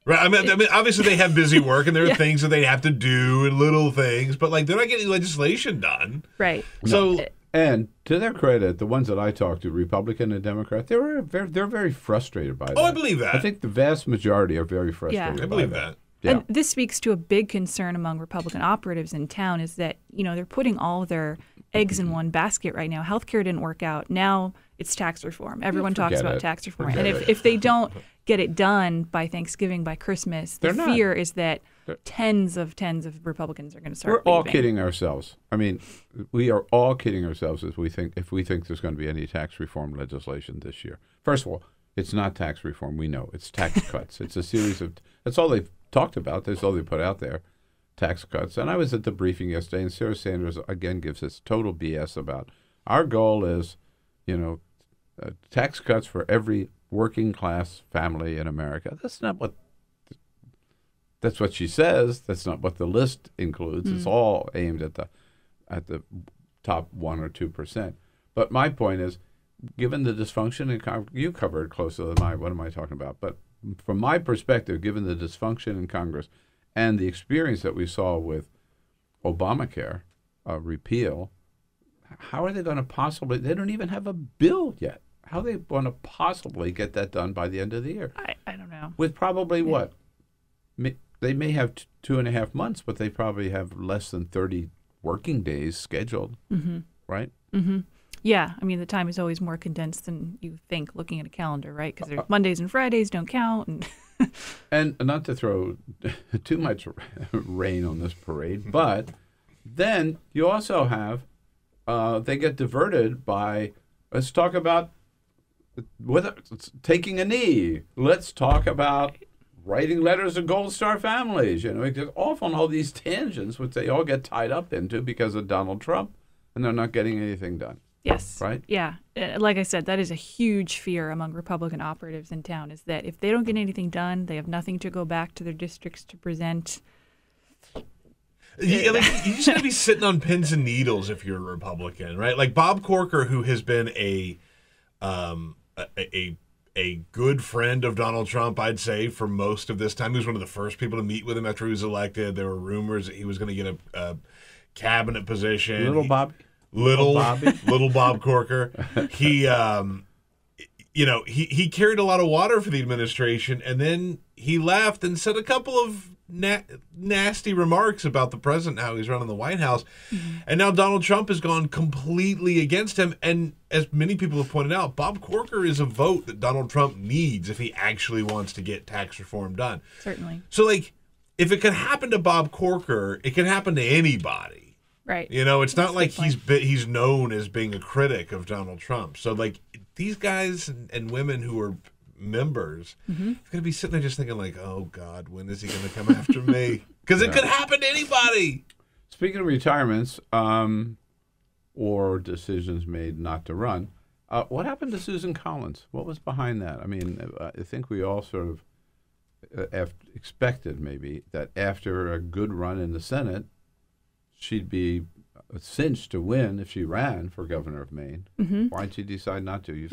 Right? I mean, obviously they have busy work and there are things that they have to do and little things, but they're not getting legislation done. Right. So and to their credit, the ones that I talked to, Republican and Democrat, they're very frustrated by that. Oh, I believe that. I think the vast majority are very frustrated. Yeah. I believe that. Yeah. And this speaks to a big concern among Republican operatives in town is that, they're putting all of their eggs in one basket right now. Healthcare didn't work out. Now it's tax reform. Everyone talks about tax reform. And if they don't get it done by Thanksgiving, by Christmas, the fear is that tens of Republicans are going to start We're all leaving. kidding ourselves. I mean, we are all kidding ourselves if we think there's going to be any tax reform legislation this year. First of all, it's not tax reform. We know it's tax cuts. It's a series of. That's all they've talked about. That's all they put out there, tax cuts. And I was at the briefing yesterday, and Sarah Sanders again gives us total BS about our goal is, tax cuts for every working class family in America. That's not what. That's what she says. That's not what the list includes. It's all aimed at the top 1 or 2%. But my point is, given the dysfunction in Congress, you covered closer than what am I talking about? But from my perspective, given the dysfunction in Congress and the experience that we saw with Obamacare repeal, how are they going to possibly? They don't even have a bill yet. How are they going to possibly get that done by the end of the year? I don't know. With probably what? They may have 2.5 months, but they probably have less than 30 working days scheduled, right? Mm-hmm. Yeah, I mean, the time is always more condensed than you think looking at a calendar, right? Because Mondays and Fridays don't count. And not to throw too much rain on this parade, but then you also have, they get diverted by, let's talk about taking a knee. Let's talk about writing letters to Gold Star families. It gets off on all these tangents, which they all get tied up into because of Donald Trump, and they're not getting anything done. Yes. Right? Yeah. Like I said, that is a huge fear among Republican operatives in town is that if they don't get anything done, they have nothing to go back to their districts to present. You just got to be sitting on pins and needles if you're a Republican, right? Like Bob Corker, who has been a good friend of Donald Trump, I'd say, for most of this time. He was one of the first people to meet with him after he was elected. There were rumors that he was going to get a cabinet position. Little Bob Corker. He, he carried a lot of water for the administration, and then he left and said a couple of nasty remarks about the president, how he's running the White House. And now Donald Trump has gone completely against him. And as many people have pointed out, Bob Corker is a vote that Donald Trump needs if he actually wants to get tax reform done. Certainly. So, like, if it could happen to Bob Corker, it can happen to anybody. Right. You know, it's not like he's known as being a critic of Donald Trump. So, like, these guys and women who are members are going to be sitting there just thinking, like, oh, God, when is he going to come after me? Because it could happen to anybody. Speaking of retirements or decisions made not to run, what happened to Susan Collins? What was behind that? I mean, I think we all sort of expected maybe that after a good run in the Senate, she'd be cinched to win if she ran for governor of Maine. Why'd she decide not to?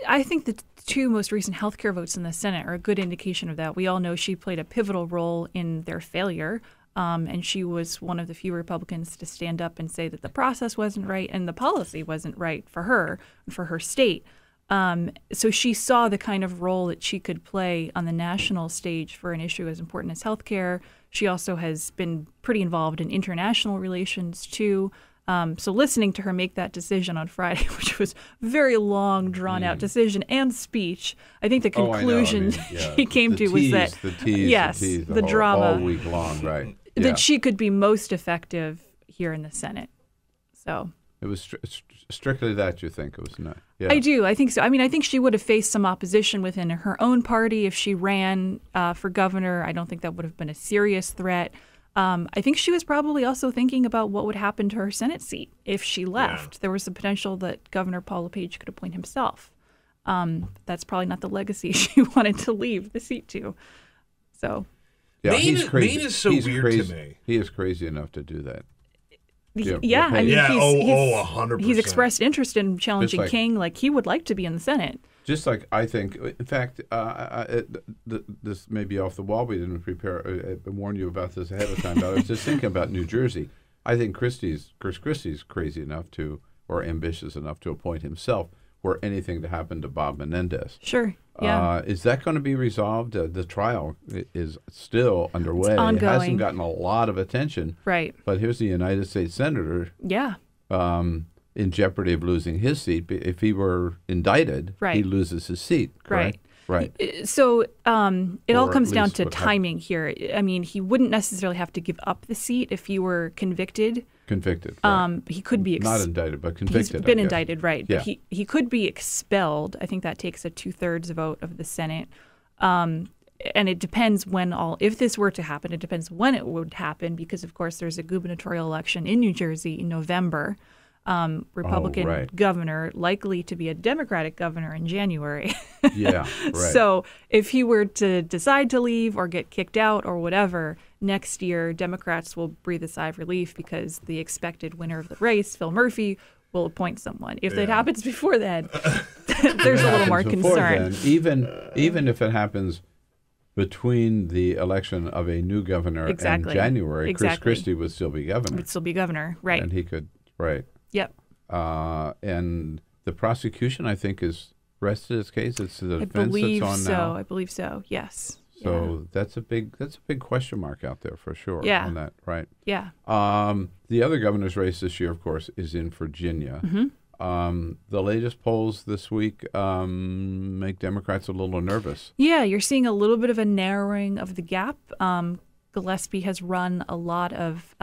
I think the two most recent healthcare votes in the Senate are a good indication of that. We all know she played a pivotal role in their failure, and she was one of the few Republicans to stand up and say that the process wasn't right and the policy wasn't right for her and for her state. So she saw the kind of role that she could play on the national stage for an issue as important as healthcare. She also has been pretty involved in international relations, too. So listening to her make that decision on Friday, which was a very long, drawn-out decision and speech, I think the conclusion she came to was that, the drama. All week long, right. That she could be most effective here in the Senate. So it was strictly that, you think? It was not. Yeah. I do. I think so. I mean, I think she would have faced some opposition within her own party if she ran for governor. I don't think that would have been a serious threat. I think she was probably also thinking about what would happen to her Senate seat if she left. Yeah. There was the potential that Governor Paul LePage could appoint himself. That's probably not the legacy she wanted to leave the seat to. So, yeah, he's crazy. Maine is so weird to me. He is crazy enough to do that. Yeah, I mean, he's 100%. He's expressed interest in challenging King. Like, he would like to be in the Senate. Just like I think, in fact, this may be off the wall. We didn't warn you about this ahead of time. But I was just thinking about New Jersey. I think Chris Christie's crazy enough to, or ambitious enough to appoint himself were anything to happen to Bob Menendez. Sure. Yeah. Is that going to be resolved? The trial is still underway. It's ongoing. It hasn't gotten a lot of attention. Right. But here's the United States Senator. Yeah. In jeopardy of losing his seat. If he were indicted, he loses his seat. Correct? Right. So it all comes down to timing here. I mean, he wouldn't necessarily have to give up the seat if he were convicted. Right. He could be not indicted, but convicted. He's been indicted, right? Yeah. But he could be expelled. I think that takes a 2/3 vote of the Senate. And it depends if this were to happen, it depends when it would happen because, of course, there's a gubernatorial election in New Jersey in November. Republican governor, likely to be a Democratic governor in January. Yeah, right. So if he were to decide to leave or get kicked out or whatever, next year Democrats will breathe a sigh of relief because the expected winner of the race, Phil Murphy, will appoint someone. If that happens before then, there's a little more concern. Even if it happens between the election of a new governor and January, Chris Christie would still be governor. Right. And he could, right. Yep. And the prosecution, I think, has rested its case. It's the defense that's on now. I believe so. Yes. So that's a big question mark out there for sure. Yeah. On that, right? Yeah. The other governor's race this year, of course, is in Virginia. The latest polls this week make Democrats a little nervous. Yeah, you're seeing a little bit of a narrowing of the gap. Gillespie has run a lot of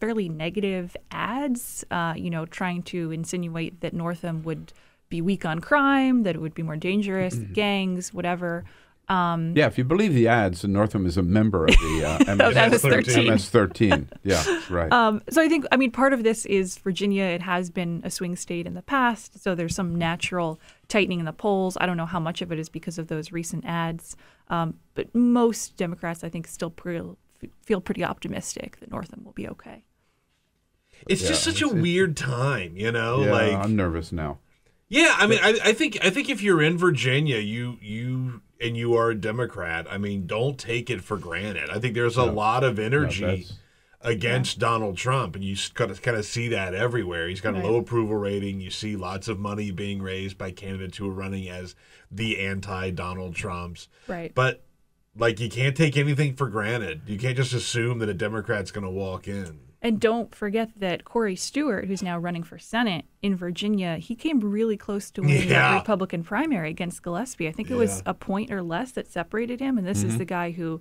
fairly negative ads, trying to insinuate that Northam would be weak on crime, that it would be more dangerous, gangs, whatever. If you believe the ads, Northam is a member of the MS-13. Yeah, right. So I think, part of this is Virginia. It has been a swing state in the past, so there's some natural tightening in the polls. I don't know how much of it is because of those recent ads, but most Democrats, I think, still feel pretty optimistic that Northam will be okay. It's just such a weird time, Yeah, I'm nervous now. Yeah, I think if you're in Virginia, you are a Democrat, don't take it for granted. I think there's a lot of energy against Donald Trump, and you kind of see that everywhere. He's got a low approval rating. You see lots of money being raised by candidates who are running as the anti-Donald Trumps. Right. But like you can't take anything for granted. You can't just assume that a Democrat's going to walk in. And don't forget that Corey Stewart, who's now running for Senate in Virginia, he came really close to winning that Republican primary against Gillespie. I think it was a point or less that separated him. And this is the guy who,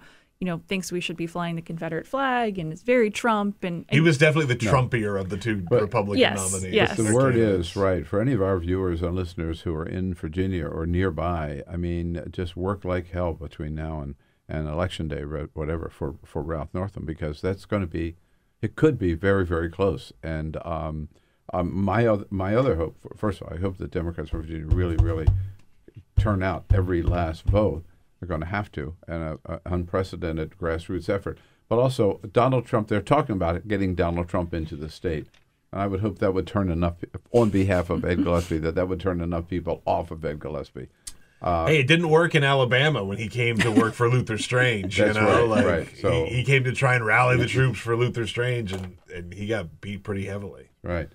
thinks we should be flying the Confederate flag and is very Trump. And he was definitely the Trumpier of the two Republican nominees. Yes. The word is, right, for any of our viewers and listeners who are in Virginia or nearby, I mean, just work like hell between now and Election Day, whatever, for Ralph Northam, because that's going to be, it could be very, very close. And my other hope, first of all, I hope the Democrats from Virginia really, really turn out every last vote. They're going to have to, and an unprecedented grassroots effort. But also, Donald Trump, they're talking about it, getting Donald Trump into the state. And I would hope that would turn enough, on behalf of Ed Gillespie, that would turn enough people off of Ed Gillespie. Hey, it didn't work in Alabama when he came to work for Luther Strange. That's right. So he came to try and rally the troops for Luther Strange, and he got beat pretty heavily. Right.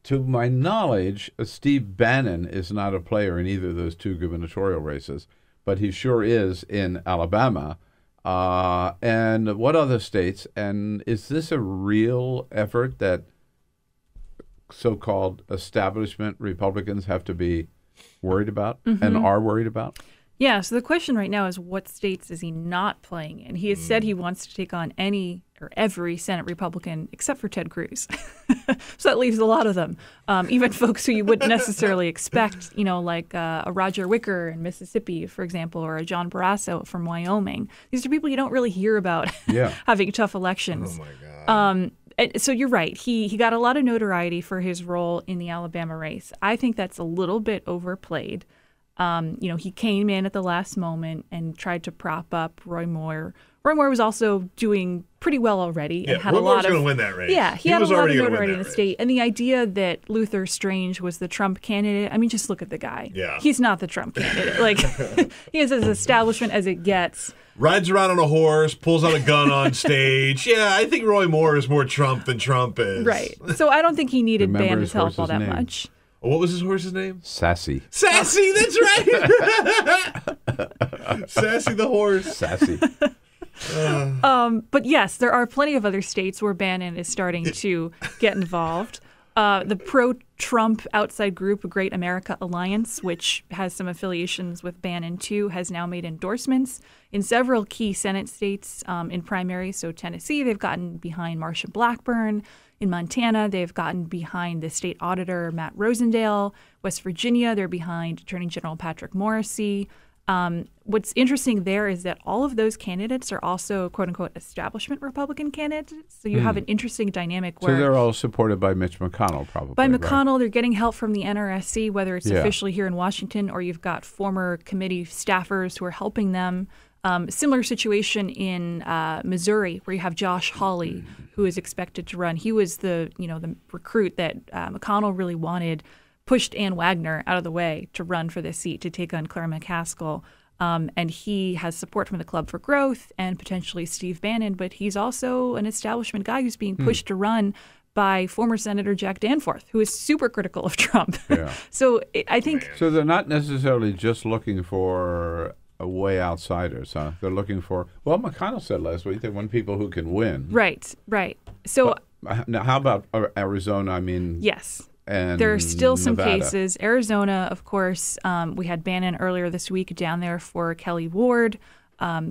To my knowledge, Steve Bannon is not a player in either of those two gubernatorial races, but he sure is in Alabama. And what other states? And is this a real effort that so-called establishment Republicans have to be worried about and are worried about? Yeah, so the question right now is what states is he not playing in? He has said he wants to take on any or every Senate Republican except for Ted Cruz. So that leaves a lot of them, even folks who you wouldn't necessarily expect, like a Roger Wicker in Mississippi, for example, or a John Barrasso from Wyoming. These are people you don't really hear about having tough elections. Oh, my God. So you're right. He got a lot of notoriety for his role in the Alabama race. I think that's a little bit overplayed. He came in at the last moment and tried to prop up Roy Moore. Roy Moore was also doing pretty well already and had Roy a lot Moore's going to win that race. Yeah, he had a lot of notoriety in the state. And the idea that Luther Strange was the Trump candidate, I mean, just look at the guy. Yeah. He's not the Trump candidate. Like, he is as establishment as it gets. Rides around on a horse, pulls out a gun on stage. Yeah, I think Roy Moore is more Trump than Trump is. Right. So I don't think he needed Bannon's help all that much. What was his horse's name? Sassy. Sassy, that's right. Sassy the horse. Sassy. But yes, there are plenty of other states where Bannon is starting to get involved. The pro-Trump outside group, Great America Alliance, which has some affiliations with Bannon too, has now made endorsements in several key Senate states in primaries. So Tennessee, they've gotten behind Marsha Blackburn. In Montana, they've gotten behind the state auditor, Matt Rosendale. West Virginia, they're behind Attorney General Patrick Morrisey. What's interesting there is that all of those candidates are also, quote unquote, establishment Republican candidates. So you have an interesting dynamic where. So they're all supported by Mitch McConnell, probably. By McConnell, they're getting help from the NRSC, whether it's officially here in Washington or you've got former committee staffers who are helping them. Similar situation in Missouri, where you have Josh Hawley, who is expected to run. He was the recruit that McConnell really wanted, pushed Ann Wagner out of the way to run for this seat to take on Claire McCaskill. And he has support from the Club for Growth and potentially Steve Bannon, but he's also an establishment guy who's being pushed to run by former Senator Jack Danforth, who is super critical of Trump. Yeah. So I think... So they're not necessarily just looking for way outsiders, huh? They're looking for, well, McConnell said last week they want people who can win. Right. So now, how about Arizona? I mean, yes, and there are still some Nevada. cases. Arizona, of course, we had Bannon earlier this week down there for Kelly Ward.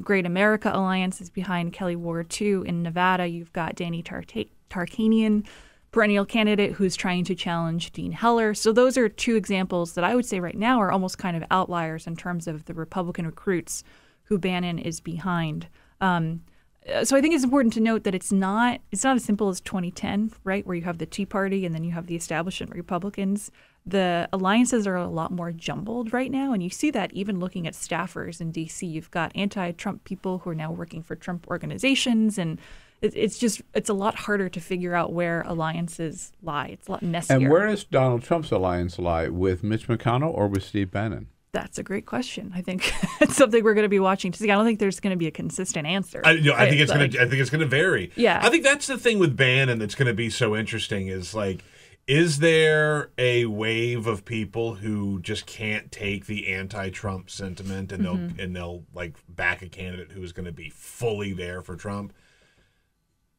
Great America Alliance is behind Kelly Ward too. In Nevada, you've got Danny Tarkanian, perennial candidate who's trying to challenge Dean Heller. So those are two examples that I would say right now are almost kind of outliers in terms of the Republican recruits who Bannon is behind. So I think it's important to note that it's not as simple as 2010, right, where you have the Tea Party and then you have the establishment Republicans. The alliances are a lot more jumbled right now, and you see that even looking at staffers in D.C. You've got anti-Trump people who are now working for Trump organizations, and it's a lot harder to figure out where alliances lie. It's a lot messier. And where does Donald Trump's alliance lie, with Mitch McConnell or with Steve Bannon? That's a great question. I think it's something we're going to be watching to see. I don't think there's going to be a consistent answer. I think it's going to vary. Yeah. I think that's the thing with Bannon that's going to be so interesting is like Is there a wave of people who just can't take the anti-Trump sentiment and they'll like back a candidate who is going to be fully there for Trump?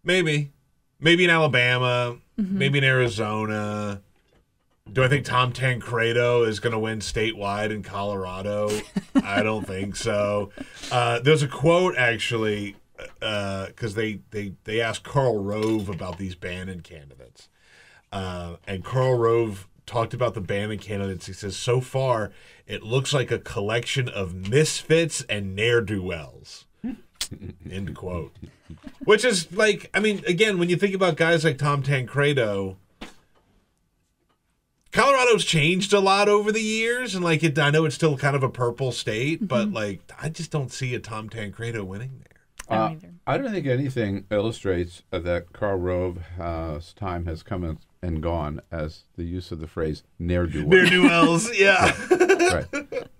Maybe in Alabama, maybe in Arizona. Do I think Tom Tancredo is going to win statewide in Colorado? I don't think so. There's a quote actually because they asked Karl Rove about these Bannon candidates. And Karl Rove talked about the Bannon candidates. He says, so far, it looks like a collection of misfits and ne'er-do-wells. End quote. Which is like, I mean, again, when you think about guys like Tom Tancredo, Colorado's changed a lot over the years. And like, I know it's still kind of a purple state, but like, I just don't see a Tom Tancredo winning there. I don't think anything illustrates that Karl Rove's time has come and gone as the use of the phrase ne'er-do-wells. Ne'er-do-wells, yeah. Right.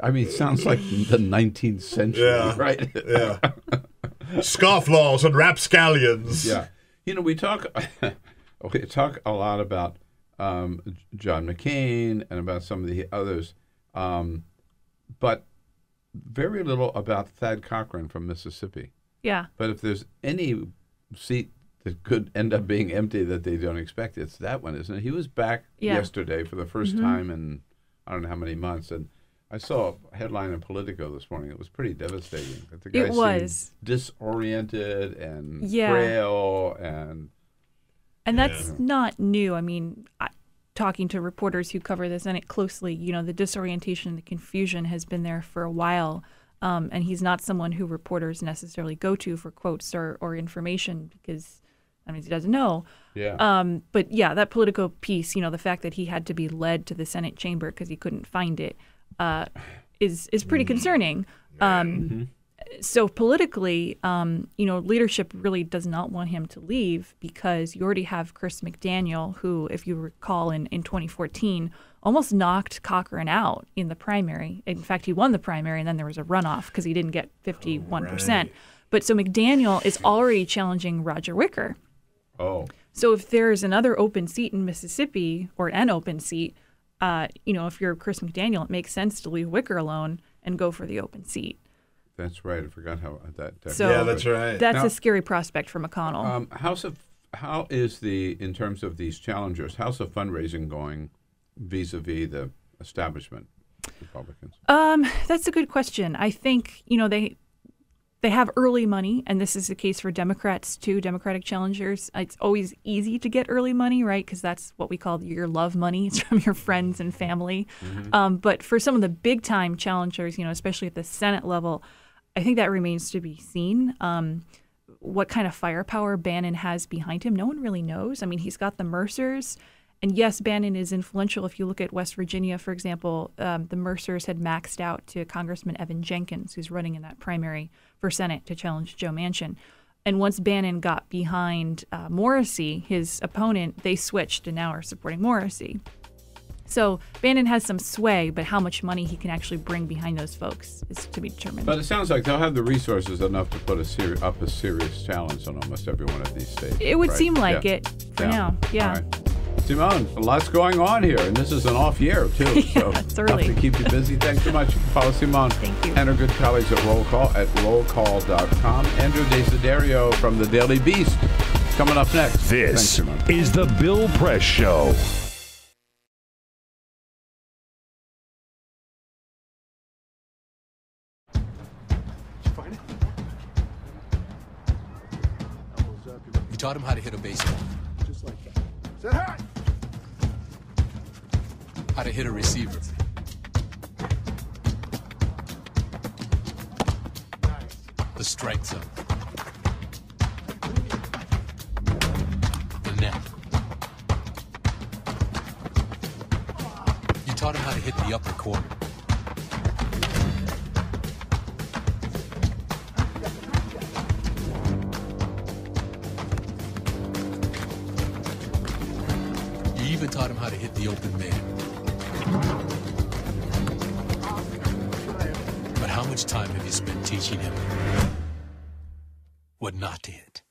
I mean, it sounds like the 19th century, right? Yeah. Scofflaws and rapscallions. Yeah. You know, we talk a lot about John McCain and about some of the others, but very little about Thad Cochran from Mississippi. Yeah. But if there's any seat that could end up being empty that they don't expect, it's that one, isn't it? He was back yesterday for the first time in I don't know how many months, and I saw a headline in Politico this morning. It was pretty devastating. That the guy seemed disoriented and frail, and that's not new. I mean, talking to reporters who cover the Senate closely, you know, the disorientation and the confusion has been there for a while. And he's not someone who reporters necessarily go to for quotes or information because that means he doesn't know. Yeah. But yeah, that Politico piece, you know, the fact that he had to be led to the Senate chamber because he couldn't find it is pretty concerning. So politically, you know, leadership really does not want him to leave because you already have Chris McDaniel, who, if you recall, in 2014, almost knocked Cochran out in the primary. In fact, he won the primary, and then there was a runoff because he didn't get 51%. Right. But so McDaniel is already challenging Roger Wicker. Oh. So if there's another open seat in Mississippi, or an open seat, you know, if you're Chris McDaniel, it makes sense to leave Wicker alone and go for the open seat. That's right. I forgot how that. So yeah, that's right. That's a scary prospect for McConnell. How is in terms of these challengers, how's the fundraising going vis-a-vis the establishment Republicans? That's a good question. I think, you know, they have early money, and this is the case for Democrats too, Democratic challengers. It's always easy to get early money, right? Because that's what we call your love money. It's from your friends and family. But for some of the big-time challengers, you know, especially at the Senate level, I think that remains to be seen. What kind of firepower Bannon has behind him, no one really knows. I mean, he's got the Mercers. And yes, Bannon is influential. If you look at West Virginia, for example, the Mercers had maxed out to Congressman Evan Jenkins, who's running in that primary for Senate to challenge Joe Manchin. And once Bannon got behind Morrissey, his opponent, they switched and now are supporting Morrissey. So Bannon has some sway, but how much money he can actually bring behind those folks is to be determined. But it sounds like they'll have the resources enough to put a serious challenge on almost every one of these states. It would seem like it for now. Yeah. All right. Simone, a lot's going on here, and this is an off year, too. Yeah, it's early. Enough to keep you busy. Thanks so much. You can follow Simone and her good colleagues at Roll Call at rollcall.com. Andrew Desiderio from the Daily Beast coming up next. This is the Bill Press Show. We taught him how to hit a baseball. Just like that. Say hi! How to hit a receiver. Nice. The strike zone. The net. You taught him how to hit the upper corner. You even taught him how to hit the open man. But how much time have you spent teaching him what not to hit?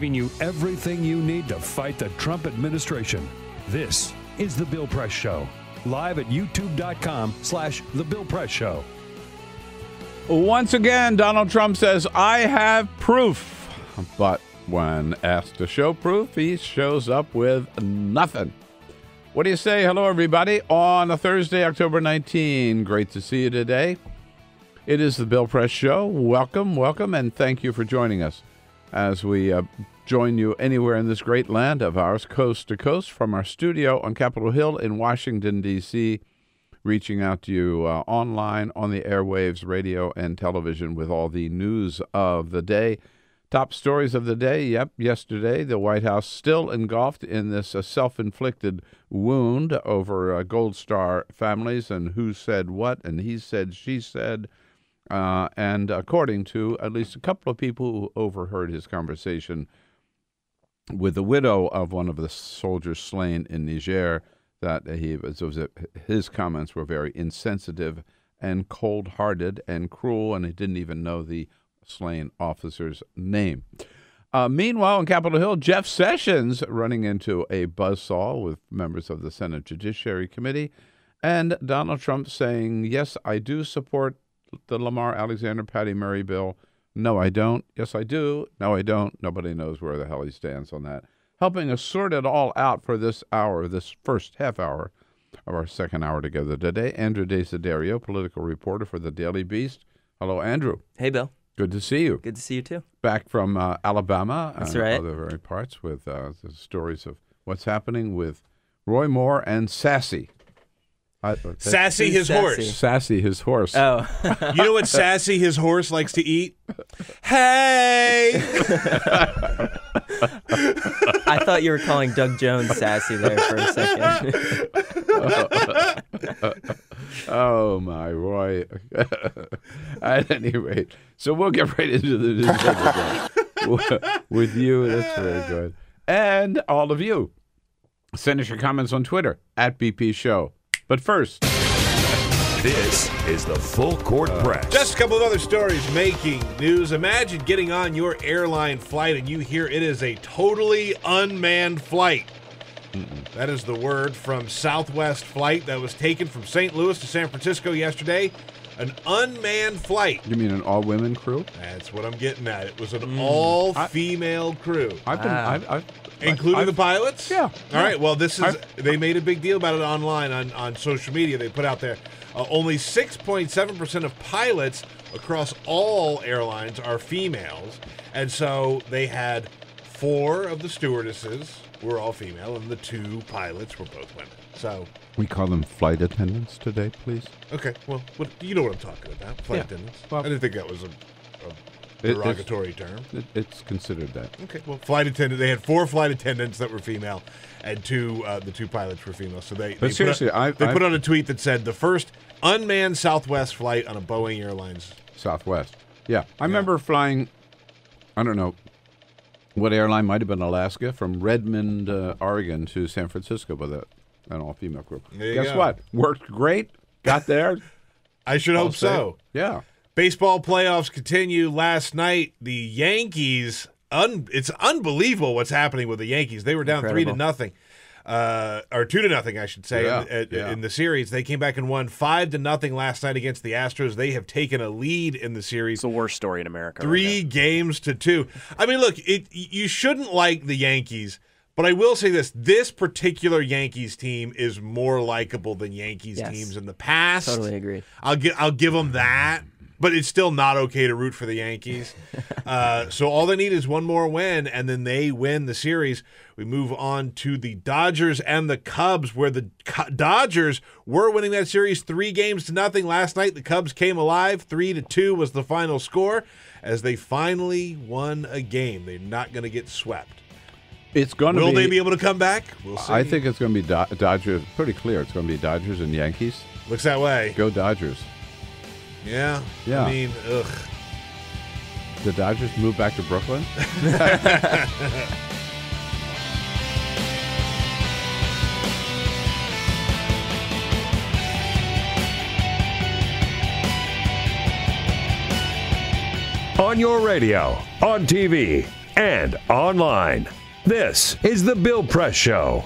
giving you everything you need to fight the Trump administration. This is The Bill Press Show, live at youtube.com/The Bill Press Show. Once again, Donald Trump says, I have proof. But when asked to show proof, he shows up with nothing. What do you say? Hello, everybody, on a Thursday, October 19. Great to see you today. It is the Bill Press Show. Welcome, and thank you for joining us as we join you anywhere in this great land of ours, coast to coast, from our studio on Capitol Hill in Washington, D.C., reaching out to you online, on the airwaves, radio, and television with all the news of the day. Top stories of the day. Yep, yesterday, the White House still engulfed in this self-inflicted wound over Gold Star families and who said what, and he said, she said. And according to at least a couple of people who overheard his conversation with the widow of one of the soldiers slain in Niger, that his comments were very insensitive and cold-hearted and cruel, and he didn't even know the slain officer's name. Meanwhile, on Capitol Hill, Jeff Sessions running into a buzzsaw with members of the Senate Judiciary Committee, and Donald Trump saying, yes, I do support the Lamar Alexander Patty Murray bill. No, I don't. Yes, I do. No, I don't. Nobody knows where the hell he stands on that. Helping us sort it all out for this hour, this first half hour of our second hour together today, Andrew Desiderio, political reporter for the Daily Beast. Hello, Andrew. Hey, Bill. Good to see you. Good to see you, too. Back from Alabama That's and right. other very parts with the stories of what's happening with Roy Moore and Sassy. Sassy his horse. Sassy his horse. Oh. You know what Sassy his horse likes to eat? Hey! I thought you were calling Doug Jones sassy there for a second. Oh, my Roy. At any rate, so we'll get right into the news with you. That's very good. And all of you. Send us your comments on Twitter, @BP Show. But first, This is the Full Court Press. Just a couple of other stories making news. Imagine getting on your airline flight and you hear it is a totally unmanned flight. That is the word from Southwest flight that was taken from St. Louis to San Francisco yesterday. An unmanned flight. You mean an all-women crew? That's what I'm getting at. It was an all-female crew. Including the pilots? Yeah. All right. Well, they made a big deal about it online on social media. They put out there only 6.7% of pilots across all airlines are females. And so they had 4 of the stewardesses were all female, and the 2 pilots were both women. So we call them flight attendants today, please. Okay. Well, you know what I'm talking about. Flight attendants. Well, I didn't think that was a derogatory term. It's considered that. Okay. Well, flight attendant. They had 4 flight attendants that were female, and the 2 pilots were female. So they put out a tweet that said the first unmanned Southwest flight on a Boeing Airlines. Southwest. Yeah. I remember flying, I don't know what airline, might have been Alaska, from Redmond, Oregon to San Francisco with an all-female crew. Guess what? Worked great. Got there. I should hope so. Yeah. Baseball playoffs continue. Last night, the Yankees, it's unbelievable what's happening with the Yankees. They were down 3-0, or 2-0, I should say, in the series. They came back and won 5-0 last night against the Astros. They have taken a lead in the series. It's the worst story in America. 3 games to 2. I mean, look, you shouldn't like the Yankees, but I will say this particular Yankees team is more likable than Yankees teams in the past. Totally agree. I'll give them that. But it's still not okay to root for the Yankees. So all they need is one more win, and then they win the series. We move on to the Dodgers and the Cubs, where the Dodgers were winning that series 3-0 last night. The Cubs came alive. 3-2 was the final score as they finally won a game. They're not going to get swept. Will they be able to come back? We'll see. I think it's going to be Dodgers. Pretty clear. It's going to be Dodgers and Yankees. Looks that way. Go Dodgers. Yeah. I mean, ugh. The Dodgers move back to Brooklyn? On your radio, on TV, and online. This is The Bill Press Show.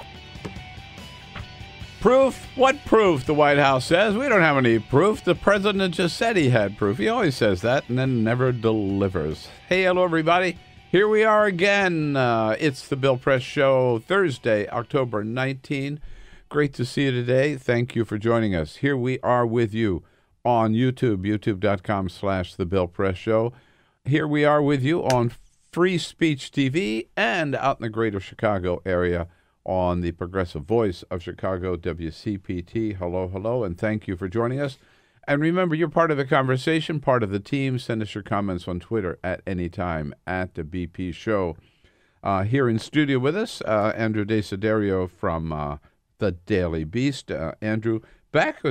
Proof? What proof, the White House says? We don't have any proof. The president just said he had proof. He always says that and then never delivers. Hey, hello, everybody. Here we are again. It's the Bill Press Show, Thursday, October 19. Great to see you today. Thank you for joining us. Here we are with you on YouTube, youtube.com/The Bill Press Show. Here we are with you on Free Speech TV and out in the greater Chicago area on the Progressive Voice of Chicago, WCPT. Hello, hello, and thank you for joining us. And remember, you're part of the conversation, part of the team. Send us your comments on Twitter at any time at the BP Show. Here in studio with us, Andrew Desiderio from the Daily Beast. Andrew, back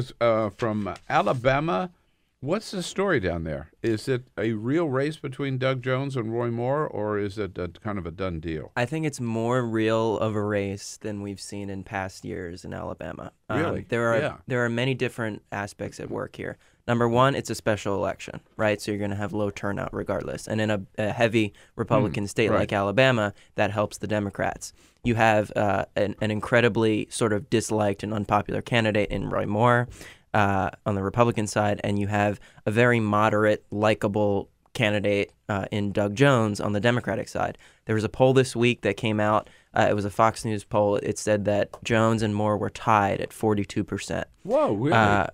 from Alabama. What's the story down there? Is it a real race between Doug Jones and Roy Moore, or is it kind of a done deal? I think it's more real of a race than we've seen in past years in Alabama. Really? There are many different aspects at work here. Number one, it's a special election, right? So you're going to have low turnout regardless. And in a heavy Republican state like Alabama, that helps the Democrats. You have an incredibly sort of disliked and unpopular candidate in Roy Moore on the Republican side, and you have a very moderate, likable candidate in Doug Jones on the Democratic side. There was a poll this week that came out. It was a Fox News poll. It said that Jones and Moore were tied at 42%. Whoa, really?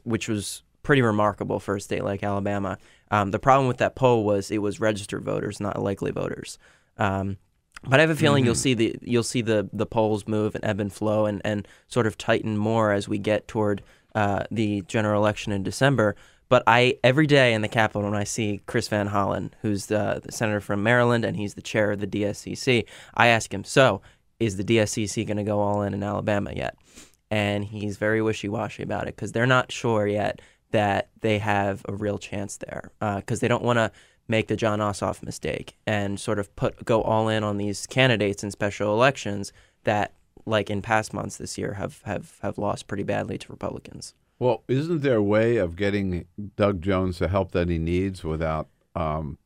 Which was pretty remarkable for a state like Alabama. The problem with that poll was it was registered voters, not likely voters. But I have a feeling you'll see the polls move and ebb and flow and sort of tighten more as we get toward the general election in December. But every day in the Capitol, when I see Chris Van Hollen, who's the senator from Maryland, and he's the chair of the DSCC, I ask him, so is the DSCC going to go all in Alabama yet? And he's very wishy-washy about it because they're not sure yet that they have a real chance there because they don't want to make the John Ossoff mistake and sort of go all in on these candidates in special elections that, like in past months this year, have lost pretty badly to Republicans. Well, isn't there a way of getting Doug Jones the help that he needs without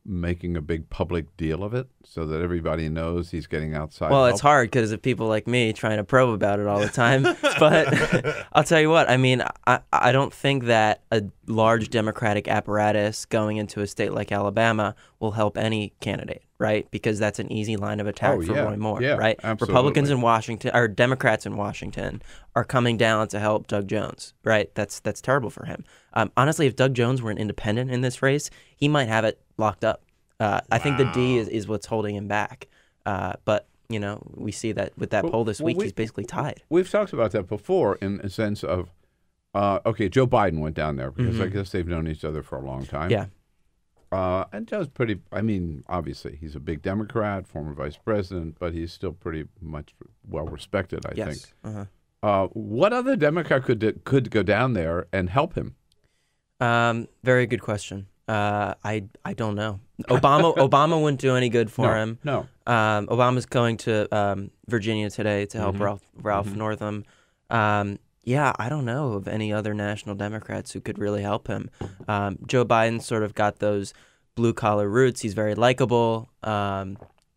making a big public deal of it so that everybody knows he's getting outside Well, help? it's hard because of people like me trying to probe about it all the time. But I'll tell you what, I mean, I don't think that a large Democratic apparatus going into a state like Alabama will help any candidate, right? Because that's an easy line of attack for Roy Moore, right? Absolutely. Republicans in Washington, or Democrats in Washington, are coming down to help Doug Jones, right? That's terrible for him. Honestly, if Doug Jones were an independent in this race, he might have it locked up. I think the D is what's holding him back. But, you know, we see that with that poll this week, he's basically tied. We've talked about that before in a sense of, okay, Joe Biden went down there because I guess they've known each other for a long time. Yeah. And Joe's pretty, I mean, obviously, he's a big Democrat, former vice president, but he's still pretty much well respected, I think. What other Democrat could go down there and help him? Very good question. I don't know. Obama wouldn't do any good for him. No. Obama's going to Virginia today to help Ralph Northam. Yeah, I don't know of any other national Democrats who could really help him. Joe Biden sort of got those blue-collar roots. He's very likable.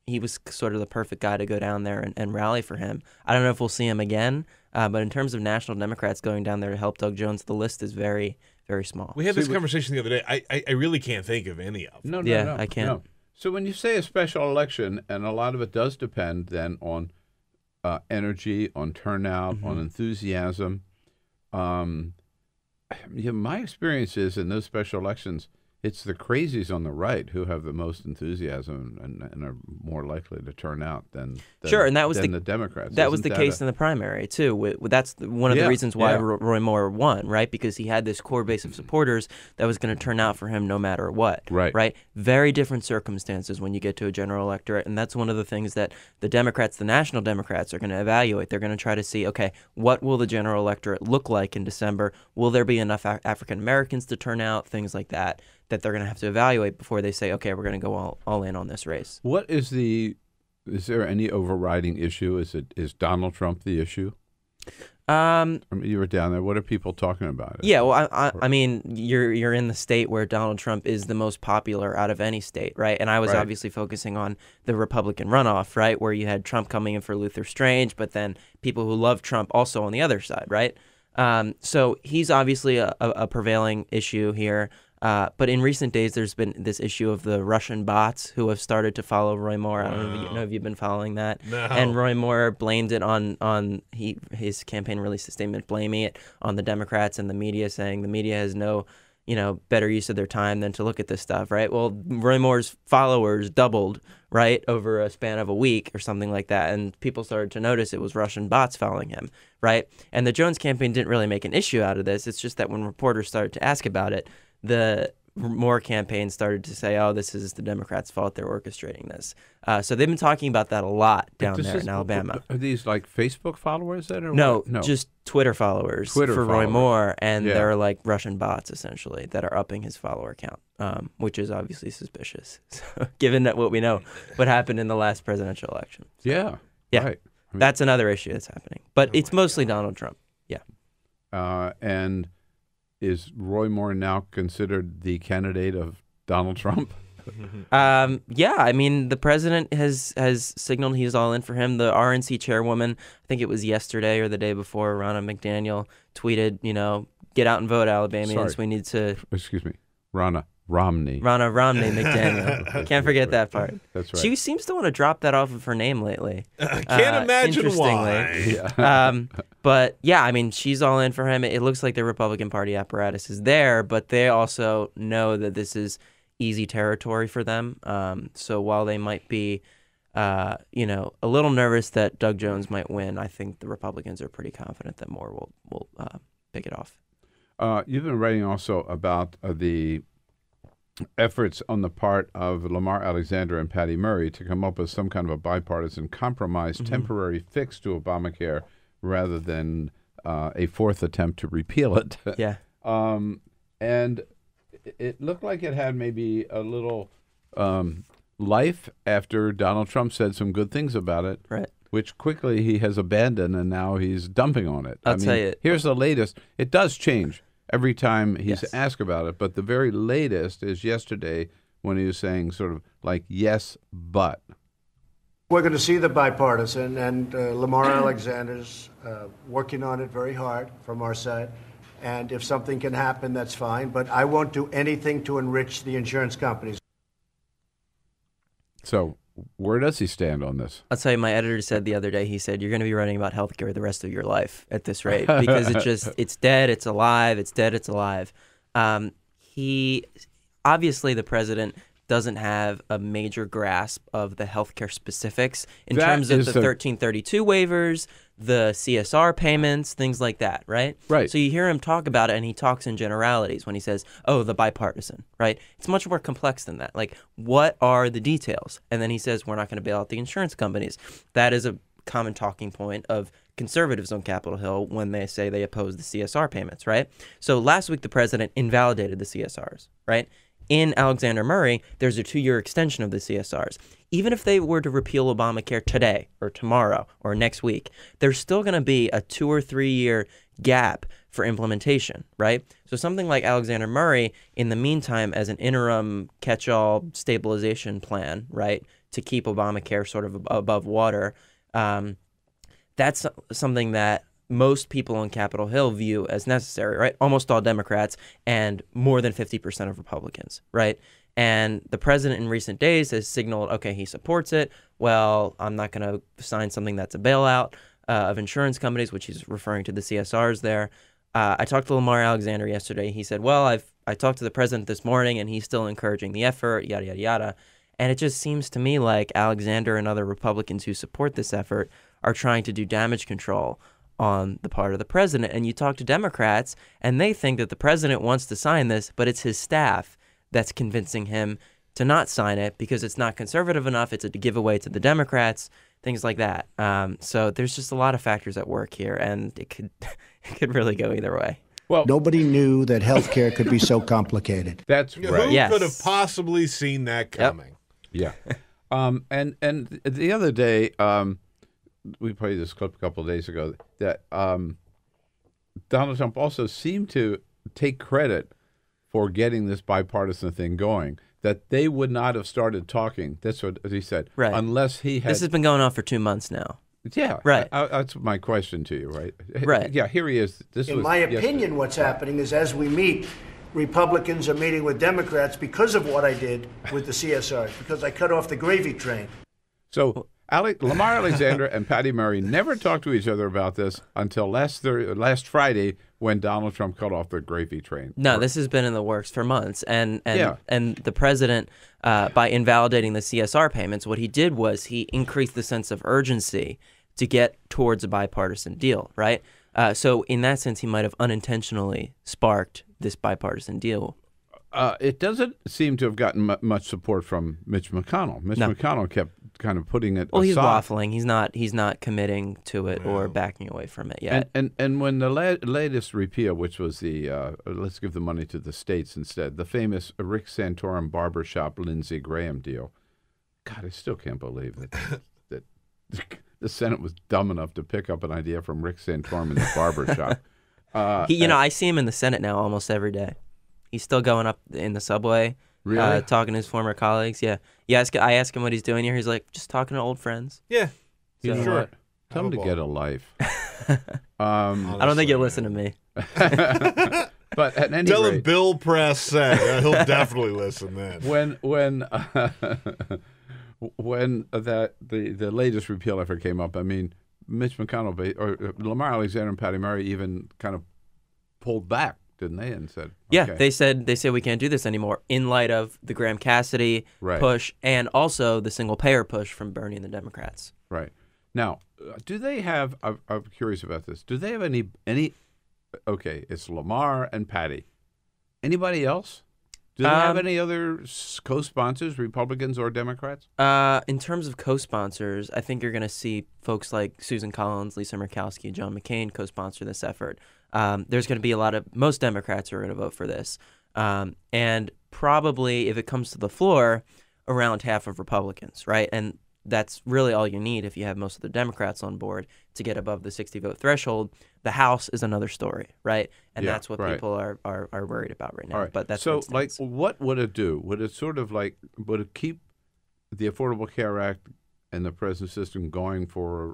He was sort of the perfect guy to go down there and rally for him. I don't know if we'll see him again, but in terms of national Democrats going down there to help Doug Jones, the list is very, very small. We had this conversation the other day. I really can't think of any of them. No, I can't. No. So when you say a special election, and a lot of it does depend then on energy, on turnout, on enthusiasm. My experience is in those special elections, it's the crazies on the right who have the most enthusiasm and are more likely to turn out than and that was the Democrats. That was the case in the primary too. That's one of the reasons why Roy Moore won, right? Because he had this core base of supporters that was going to turn out for him no matter what. Right. Very different circumstances when you get to a general electorate, and that's one of the things that the Democrats, the national Democrats, are going to evaluate. They're going to try to see, okay, what will the general electorate look like in December? Will there be enough African Americans to turn out? Things like that they're going to have to evaluate before they say, okay, we're going to go all in on this race. What is there any overriding issue? Is Donald Trump the issue? I mean, you were down there. What are people talking about? Yeah, well, I mean, you're in the state where Donald Trump is the most popular out of any state, right? And I was obviously focusing on the Republican runoff, right, where you had Trump coming in for Luther Strange, but then people who love Trump also on the other side, right? So he's obviously a prevailing issue here. But in recent days, there's been this issue of the Russian bots who have started to follow Roy Moore. I don't know if you've been following that. No. And Roy Moore blamed it on his campaign released a statement blaming it on the Democrats and the media, saying the media has no better use of their time than to look at this stuff, right? Well, Roy Moore's followers doubled, right, over a span of a week or something like that, and people started to notice it was Russian bots following him, right? And the Jones campaign didn't really make an issue out of this. It's just that when reporters started to ask about it, the Moore campaign started to say, oh, this is the Democrats' fault. They're orchestrating this. So they've been talking about that a lot down there in Alabama. Are these like Facebook followers then? Or no, what? No, just Twitter followers for Roy Moore. And they're like Russian bots, essentially, that are upping his follower count, which is obviously suspicious, so, given that what we know, what happened in the last presidential election. So, yeah. Right. I mean, that's another issue that's happening. But it's mostly Donald Trump. Yeah. And is Roy Moore now considered the candidate of Donald Trump? Yeah, I mean, the president has signaled he's all in for him. The RNC chairwoman, I think it was yesterday or the day before, Ronna McDaniel tweeted, get out and vote, Alabamians. Sorry. We need to... Excuse me. Ronna Romney McDaniel. Can't forget that part. That's right. She seems to want to drop that off of her name lately. Can't imagine why. Yeah. But yeah, I mean, she's all in for him. It looks like the Republican Party apparatus is there, but they also know that this is easy territory for them. So while they might be, a little nervous that Doug Jones might win, I think the Republicans are pretty confident that Moore will pick it off. You've been writing also about the efforts on the part of Lamar Alexander and Patty Murray to come up with some kind of a bipartisan compromise, temporary fix to Obamacare, rather than a fourth attempt to repeal it. Yeah. And it looked like it had maybe a little life after Donald Trump said some good things about it, right? Which quickly he has abandoned, and now he's dumping on it. I'll tell you. Here's the latest. It does change every time he's asked about it, but the very latest is yesterday when he was saying sort of like, yes, but. We're going to see the bipartisan, and Lamar Alexander's working on it very hard from our side. And if something can happen, that's fine. But I won't do anything to enrich the insurance companies. So where does he stand on this? I'll tell you, my editor said the other day, he said, you're going to be writing about healthcare the rest of your life at this rate, because it's dead, it's alive, it's dead, it's alive. Obviously, the president doesn't have a major grasp of the healthcare specifics in terms of the 1332 waivers, the CSR payments, things like that, right? Right. So you hear him talk about it, and he talks in generalities when he says, oh, the bipartisan, right? It's much more complex than that. Like, what are the details? And then he says, we're not going to bail out the insurance companies. That is a common talking point of conservatives on Capitol Hill when they say they oppose the CSR payments, right? So last week, the president invalidated the CSRs, right? In Alexander Murray, there's a 2-year extension of the CSRs. Even if they were to repeal Obamacare today or tomorrow or next week, there's still going to be a 2 or 3 year gap for implementation, right? So something like Alexander Murray, in the meantime, as an interim catch-all stabilization plan, right, to keep Obamacare sort of above water, that's something that most people on Capitol Hill view as necessary, right? Almost all Democrats and more than 50% of Republicans, right? And the president in recent days has signaled, okay, he supports it. Well, I'm not going to sign something that's a bailout of insurance companies, which he's referring to the CSRs there. I talked to Lamar Alexander yesterday. He said, well, I talked to the president this morning, and he's still encouraging the effort, yada, yada, yada. And it just seems to me like Alexander and other Republicans who support this effort are trying to do damage control on the part of the president. And you talk to Democrats, and they think that the president wants to sign this, but it's his staff that's convincing him to not sign it because it's not conservative enough. It's a giveaway to the Democrats, things like that. So there's just a lot of factors at work here, and it could really go either way. Well, nobody knew that healthcare could be so complicated. That's right. Who could have possibly seen that coming? Yeah. And the other day, we played this clip a couple of days ago, that Donald Trump also seemed to take credit for getting this bipartisan thing going, that they would not have started talking. That's what he said. Right. Unless he had. This has been going on for 2 months now. Yeah. Right. That's my question to you, right? Right. Yeah, here he is. In my opinion, what's happening is as we meet, Republicans are meeting with Democrats because of what I did with the CSR, because I cut off the gravy train. So Lamar Alexander and Patty Murray never talked to each other about this until last Friday when Donald Trump cut off the gravy train. No, this has been in the works for months. And the president, by invalidating the CSR payments, what he did was he increased the sense of urgency to get towards a bipartisan deal, right? So in that sense, he might have unintentionally sparked this bipartisan deal. It doesn't seem to have gotten much support from Mitch McConnell. Mitch McConnell kept kind of putting it Well, aside. he's waffling. He's not committing to it or backing away from it yet. And when the latest repeal, which was the let's give the money to the states instead, the famous Rick Santorum barbershop Lindsey Graham deal, God, I still can't believe that the Senate was dumb enough to pick up an idea from Rick Santorum in the barbershop. I see him in the Senate now almost every day. He's still going up in the subway, really? Talking to his former colleagues. Yeah. I ask him what he's doing here. He's like, just talking to old friends. Yeah. You know what? Tell him to get a life. I don't think he'll listen to me. But at any Tell rate, him Bill Press said. He'll definitely listen then. When the latest repeal effort came up, I mean, Mitch McConnell or Lamar Alexander and Patty Murray even kind of pulled back, didn't they? And said, yeah, okay. they said we can't do this anymore in light of the Graham Cassidy push and also the single payer push from Bernie and the Democrats. Right. Now, do they have? I'm curious about this. Do they have any? Okay, it's Lamar and Patty. Anybody else? Do they have any other co-sponsors, Republicans or Democrats? In terms of co-sponsors, I think you're going to see folks like Susan Collins, Lisa Murkowski, and John McCain co-sponsor this effort. There's going to be most Democrats are going to vote for this. And probably, if it comes to the floor, around half of Republicans, right? And that's really all you need if you have most of the Democrats on board to get above the 60-vote threshold. The House is another story, right? And that's what people are worried about right now. All right. But that's so, what would it do? Would it sort of would it keep the Affordable Care Act and the present system going for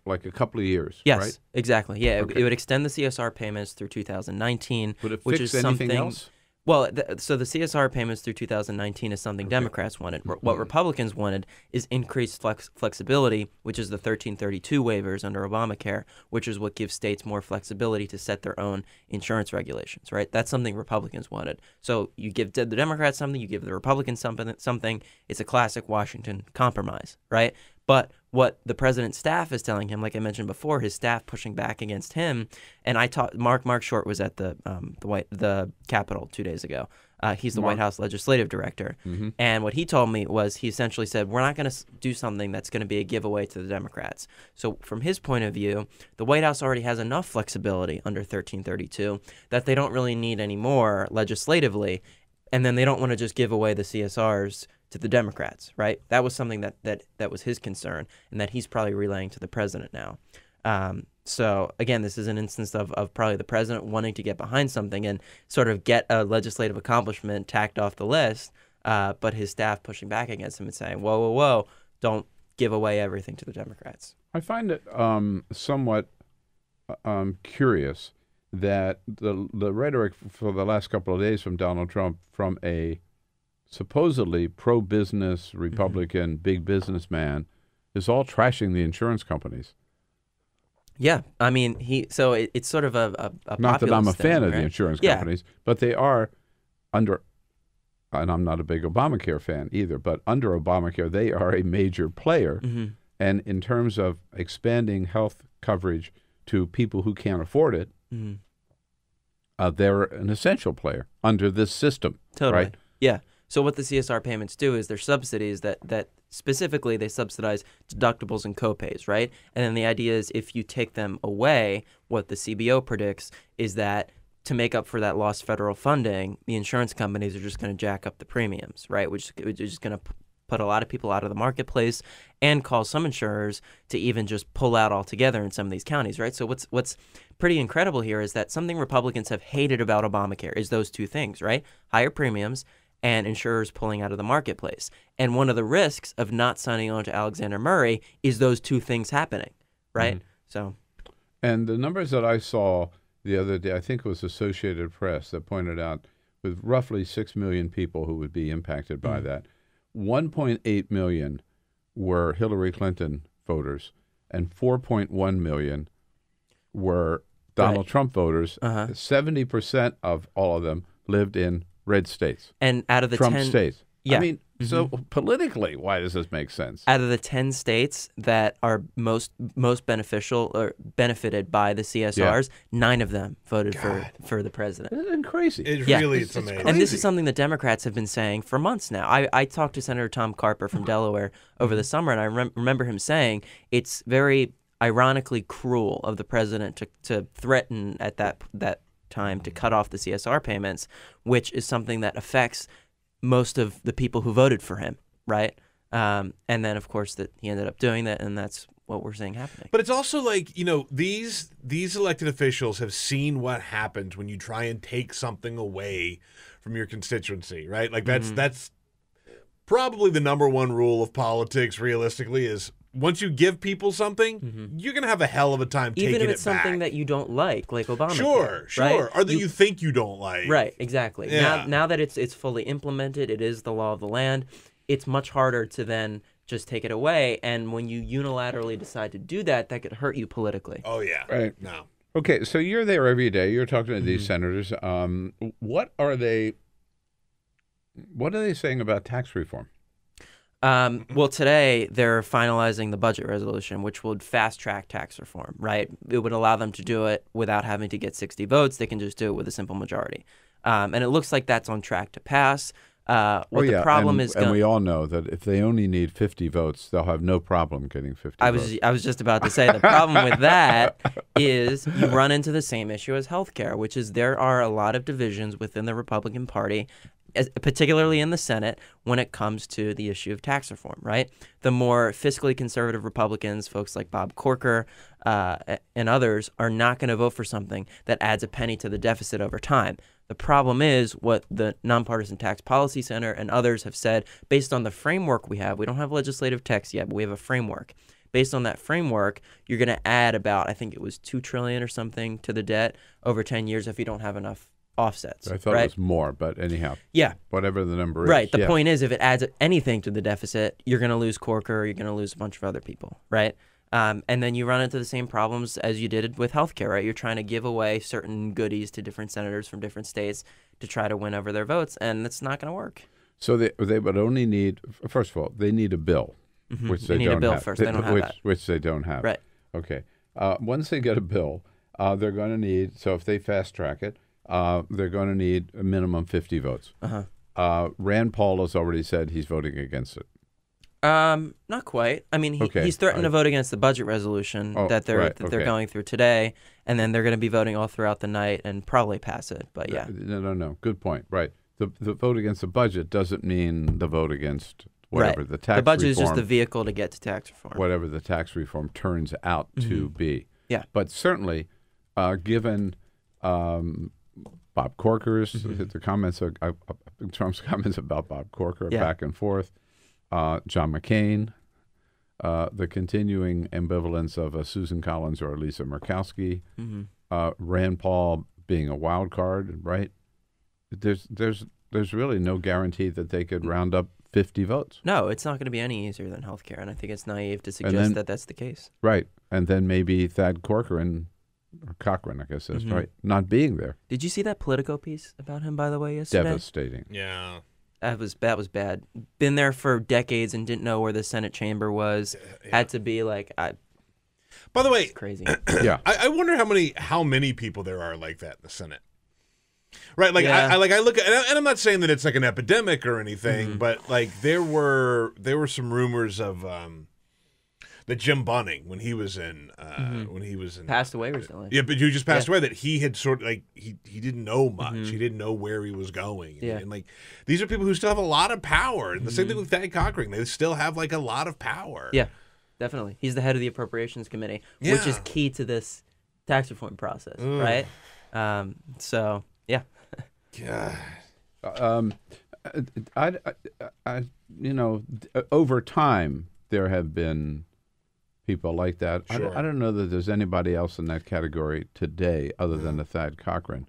like a couple of years? Yes, right? exactly. Yeah, it would extend the CSR payments through 2019. Would it which fix is anything something else? Well, so the CSR payments through 2019 is something Democrats wanted. What Republicans wanted is increased flexibility, which is the 1332 waivers under Obamacare, which is what gives states more flexibility to set their own insurance regulations, right? That's something Republicans wanted. So you give the Democrats something, you give the Republicans something. It's a classic Washington compromise, right? But what the president's staff is telling him, like I mentioned before, his staff pushing back against him, and I taught Mark Short was at the Capitol 2 days ago. He's the White House legislative director, and what he told me was he essentially said, we're not going to do something that's going to be a giveaway to the Democrats. So from his point of view, the White House already has enough flexibility under 1332 that they don't really need any more legislatively, and then they don't want to just give away the CSRs to the Democrats, right? That was something that was his concern, and that he's probably relaying to the president now. So again, this is an instance of probably the president wanting to get behind something and sort of get a legislative accomplishment tacked off the list, but his staff pushing back against him and saying, whoa, don't give away everything to the Democrats. I find it somewhat curious that the rhetoric for the last couple of days from Donald Trump, from a supposedly pro-business Republican big businessman, is all trashing the insurance companies. Yeah, I mean, it's sort of a not that I'm a fan thing, of right? the insurance companies, but they are under, and I'm not a big Obamacare fan either, but under Obamacare, they are a major player. And in terms of expanding health coverage to people who can't afford it, they're an essential player under this system. Totally. Right? Yeah. So what the CSR payments do is they're subsidies that specifically they subsidize deductibles and copays, right? And then the idea is if you take them away, what the CBO predicts is that to make up for that lost federal funding, the insurance companies are just going to jack up the premiums, right? Which is going to put a lot of people out of the marketplace and cause some insurers to even just pull out altogether in some of these counties, right? So what's pretty incredible here is that something Republicans have hated about Obamacare is those two things, right? Higher premiums and insurers pulling out of the marketplace. And one of the risks of not signing on to Alexander Murray is those two things happening, right? So, and the numbers that I saw the other day, I think it was Associated Press that pointed out with roughly 6 million people who would be impacted by that, 1.8 million were Hillary Clinton voters and 4.1 million were Donald Trump voters. 70% of all of them lived in red states. And out of the Trump 10 states. Yeah. I mean, so politically, why does this make sense? Out of the 10 states that are most beneficial or benefited by the CSRs, 9 of them voted for the president. Isn't it crazy? It really is amazing. And this is something that Democrats have been saying for months now. I talked to Senator Tom Carper from Delaware over the summer, and I remember him saying it's very ironically cruel of the president to threaten at that time to cut off the CSR payments, which is something that affects most of the people who voted for him, right? And then, of course, that he ended up doing that, and that's what we're seeing happening. But it's also like, you know, these elected officials have seen what happens when you try and take something away from your constituency, right? Like that's probably the number one rule of politics, realistically, is once you give people something, you're going to have a hell of a time taking it back. Even if it's something that you don't like Obamacare. Sure, right? Or that you think you don't like. Right, exactly. Yeah. Now that it's fully implemented, it is the law of the land, it's much harder to then just take it away. And when you unilaterally decide to do that, that could hurt you politically. Oh, yeah. Right. No. Okay, so you're there every day. You're talking to these senators. What are they saying about tax reform? Well, today they're finalizing the budget resolution, which would fast-track tax reform, right? It would allow them to do it without having to get 60 votes. They can just do it with a simple majority. And it looks like that's on track to pass. The problem is... And we all know that if they only need 50 votes, they'll have no problem getting 50 votes. I was just about to say, the problem with that is you run into the same issue as healthcare, which is there are a lot of divisions within the Republican Party, particularly in the Senate, when it comes to the issue of tax reform, right? The more fiscally conservative Republicans, folks like Bob Corker and others, are not going to vote for something that adds a penny to the deficit over time. The problem is what the Nonpartisan Tax Policy Center and others have said, based on the framework we have. We don't have legislative text yet, but we have a framework. Based on that framework, you're going to add about, I think it was $2 trillion or something to the debt over 10 years if you don't have enough offsets. I thought it was more, but anyhow. Yeah. Whatever the number is. Right. The point is, if it adds anything to the deficit, you're going to lose Corker, you're going to lose a bunch of other people, right? And then you run into the same problems as you did with healthcare, right? You're trying to give away certain goodies to different senators from different states to try to win over their votes, and it's not going to work. So they would only need, first of all, they need a bill, which they need don't a bill have. first. They don't have that. Which they don't have. Right. Okay. Once they get a bill, they're going to need, so if they fast track it, they're going to need a minimum 50 votes. Rand Paul has already said he's voting against it. Not quite. I mean, he's threatened to vote against the budget resolution that they're going through today, and then they're going to be voting all throughout the night and probably pass it. But yeah, no. Good point. Right. The vote against the budget doesn't mean the vote against whatever the tax. The budget reform, is just the vehicle to get to tax reform. Whatever the tax reform turns out to be. Yeah. But certainly, given Bob Corker's the comments, Trump's comments about Bob Corker back and forth. John McCain, the continuing ambivalence of Susan Collins or Lisa Murkowski, Rand Paul being a wild card, right? There's really no guarantee that they could round up 50 votes. No, it's not going to be any easier than healthcare, and I think it's naive to suggest that that's the case. Right, and then maybe Thad Corcoran, or Cochran, I guess that's right, not being there. Did you see that Politico piece about him, by the way, yesterday? Devastating. Yeah. That was bad. Been there for decades and didn't know where the Senate chamber was. Had to be like, by the way, crazy. Yeah. I wonder how many people there are like that in the Senate. Right, like I look at, and I'm not saying that it's like an epidemic or anything, but like there were some rumors of that Jim Bunning, when he was in passed away recently. Yeah, but you just passed away. That he had sort of like he didn't know much. He didn't know where he was going. Yeah. And like these are people who still have a lot of power. And the same thing with Thad Cochran. They still have like a lot of power. Yeah, definitely. He's the head of the Appropriations Committee, which is key to this tax reform process, right? So yeah. God. Over time there have been people like that. Sure. I don't know that there's anybody else in that category today other than the Thad Cochran.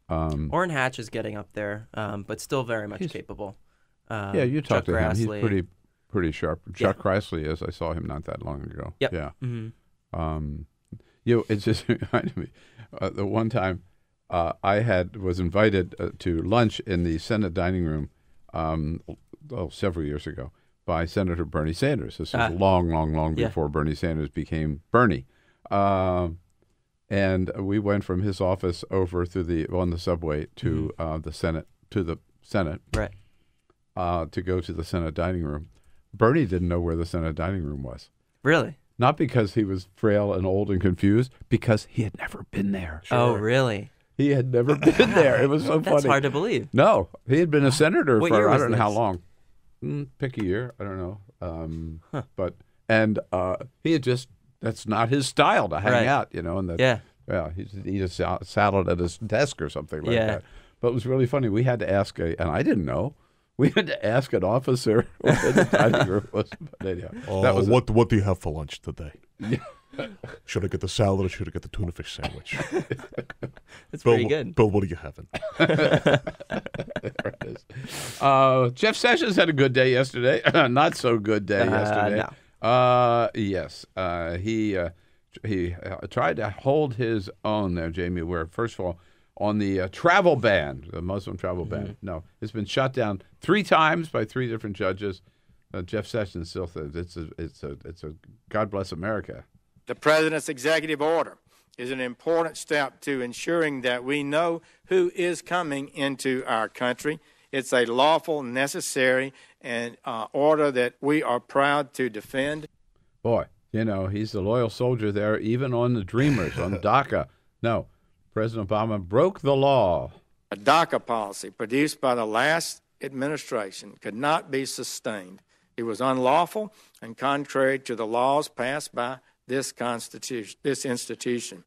Orrin Hatch is getting up there, but still very much capable. Yeah, you talked to him. Grassley. He's pretty sharp. Chuck Grassley is. I saw him not that long ago. Yep. Yeah. It's just reminded me. The one time I was invited to lunch in the Senate dining room several years ago by Senator Bernie Sanders. This was long before Bernie Sanders became Bernie. And we went from his office over on the subway to the Senate, right? To go to the Senate dining room. Bernie didn't know where the Senate dining room was. Really? Not because he was frail and old and confused, because he had never been there. Oh, really? He had never been there. It was so funny. That's hard to believe. No, he had been a senator What for year I was don't know how this? long. Pick a year. I don't know. But he had that's not his style to hang out, And he just saddled at his desk or something like that. But it was really funny. We had to ask and I didn't know. We had to ask an officer what the dining room was. But anyhow, that was what do you have for lunch today? Should I get the salad or should I get the tuna fish sandwich? That's pretty good. Bill, what are you having? There it is. Jeff Sessions had a good day yesterday. Not so good day yesterday. No. Yes. He tried to hold his own there, Jamie, where, first of all, on the travel ban, the Muslim travel ban. No, it's been shut down 3 times by 3 different judges. Jeff Sessions still says it's a God bless America. The president's executive order is an important step to ensuring that we know who is coming into our country. It's a lawful, necessary, and order that we are proud to defend. Boy, he's a loyal soldier there, even on the Dreamers, on DACA. No, President Obama broke the law. A DACA policy produced by the last administration could not be sustained. It was unlawful and contrary to the laws passed by this institution.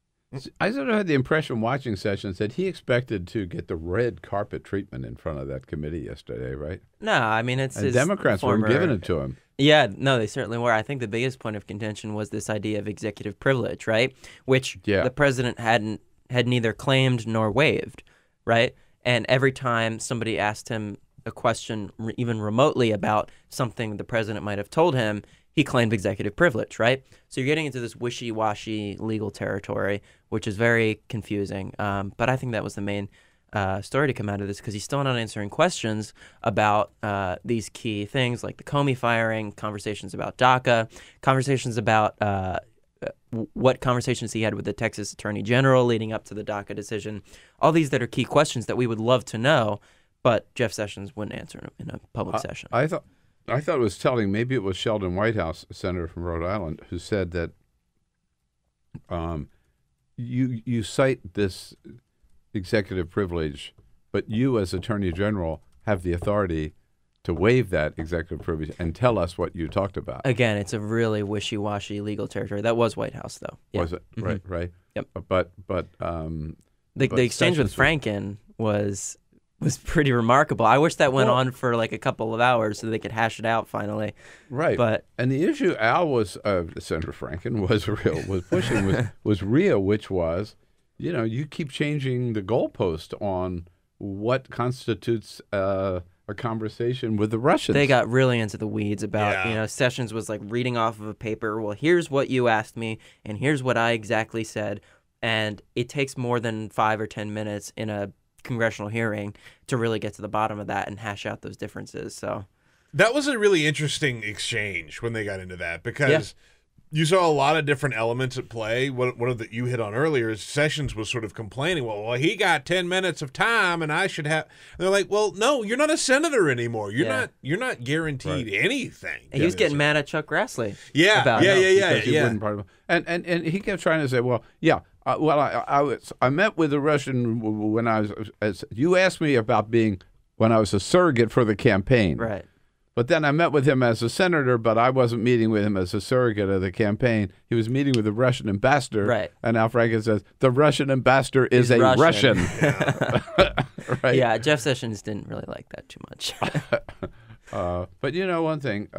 I sort of had the impression watching Sessions that he expected to get the red carpet treatment in front of that committee yesterday, right? No, I mean, it's his Democrats weren't giving it to him. Yeah, no, they certainly were. I think the biggest point of contention was this idea of executive privilege, right? Which the president had neither claimed nor waived, right? And every time somebody asked him a question even remotely about something the president might have told him, he claimed executive privilege, right? So you're getting into this wishy-washy legal territory, which is very confusing. But I think that was the main story to come out of this, because he's still not answering questions about these key things like the Comey firing, conversations about DACA, conversations about what conversations he had with the Texas Attorney General leading up to the DACA decision. All these that are key questions that we would love to know, but Jeff Sessions wouldn't answer in a public session. I thought it was telling. Maybe it was Sheldon Whitehouse, a senator from Rhode Island, who said that you cite this executive privilege, but you as Attorney General have the authority to waive that executive privilege and tell us what you talked about. Again, it's a really wishy-washy legal territory. That was Whitehouse, though. Yeah. Was it? Right. Yep. But the exchange with Franken was pretty remarkable. I wish that went on for like a couple of hours so they could hash it out finally. Right. And the issue Al was Senator Franken was pushing was real, which was, you keep changing the goalpost on what constitutes a conversation with the Russians. They got really into the weeds about, Sessions was like reading off of a paper. Well, here's what you asked me, and here's what I exactly said. And it takes more than 5 or 10 minutes in a congressional hearing to really get to the bottom of that and hash out those differences. So that was a really interesting exchange when they got into that, because You saw a lot of different elements at play. One of that you hit on earlier is Sessions was sort of complaining, well, he got 10 minutes of time and I should have. And they're like, well, no, you're not a senator anymore. You're not guaranteed anything. And he was getting mad at Chuck Grassley. Yeah, about it. He wouldn't part of it. And he kept trying to say, well, yeah. I met with a Russian when I was. You asked me about when I was a surrogate for the campaign, right? But then I met with him as a senator, but I wasn't meeting with him as a surrogate of the campaign. He was meeting with the Russian ambassador, right? And Al Franken says the Russian ambassador is a Russian. Right? Yeah, Jeff Sessions didn't really like that too much. But you know one thing,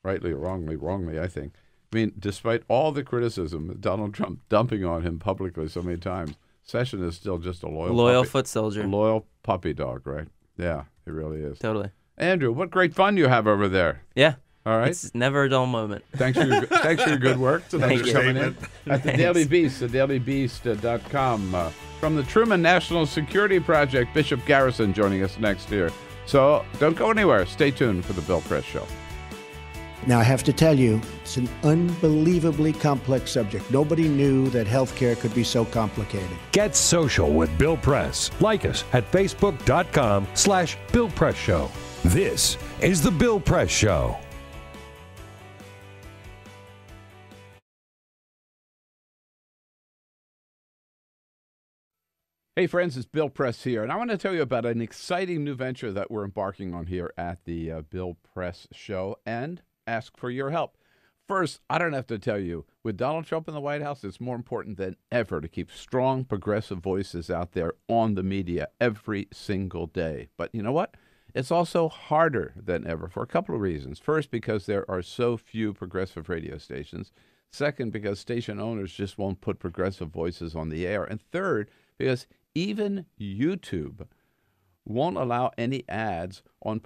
rightly or wrongly, I think. I mean, despite all the criticism of Donald Trump dumping on him publicly so many times, Sessions is still just a loyal foot soldier. Loyal puppy dog, right? Yeah, he really is. Totally. Andrew, what great fun you have over there. Yeah. All right. It's never a dull moment. Thanks for your good work. Thanks for coming in. At the Daily Beast, thedailybeast.com. From the Truman National Security Project, Bishop Garrison joining us next here. So don't go anywhere. Stay tuned for the Bill Press Show. Now, I have to tell you, it's an unbelievably complex subject. Nobody knew that healthcare could be so complicated. Get social with Bill Press. Like us at facebook.com/Bill Press Show. This is the Bill Press Show. Hey friends, it's Bill Press here, and I want to tell you about an exciting new venture that we're embarking on here at the Bill Press Show and ask for your help. First, I don't have to tell you, with Donald Trump in the White House, it's more important than ever to keep strong progressive voices out there on the media every single day. But you know what? It's also harder than ever for a couple of reasons. First, because there are so few progressive radio stations. Second, because station owners just won't put progressive voices on the air. And third, because even YouTube won't allow any ads on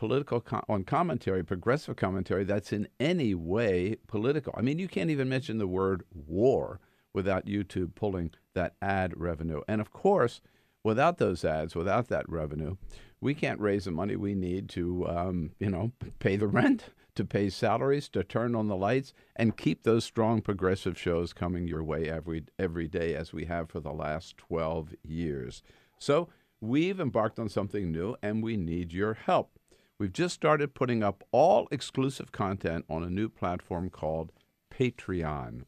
on commentary, progressive commentary that's in any way political. I mean, you can't even mention the word war without YouTube pulling that ad revenue. And of course, without those ads, without that revenue, we can't raise the money we need to, pay the rent, to pay salaries, to turn on the lights, and keep those strong progressive shows coming your way every day, as we have for the last 12 years. So we've embarked on something new, and we need your help. We've just started putting up all exclusive content on a new platform called Patreon.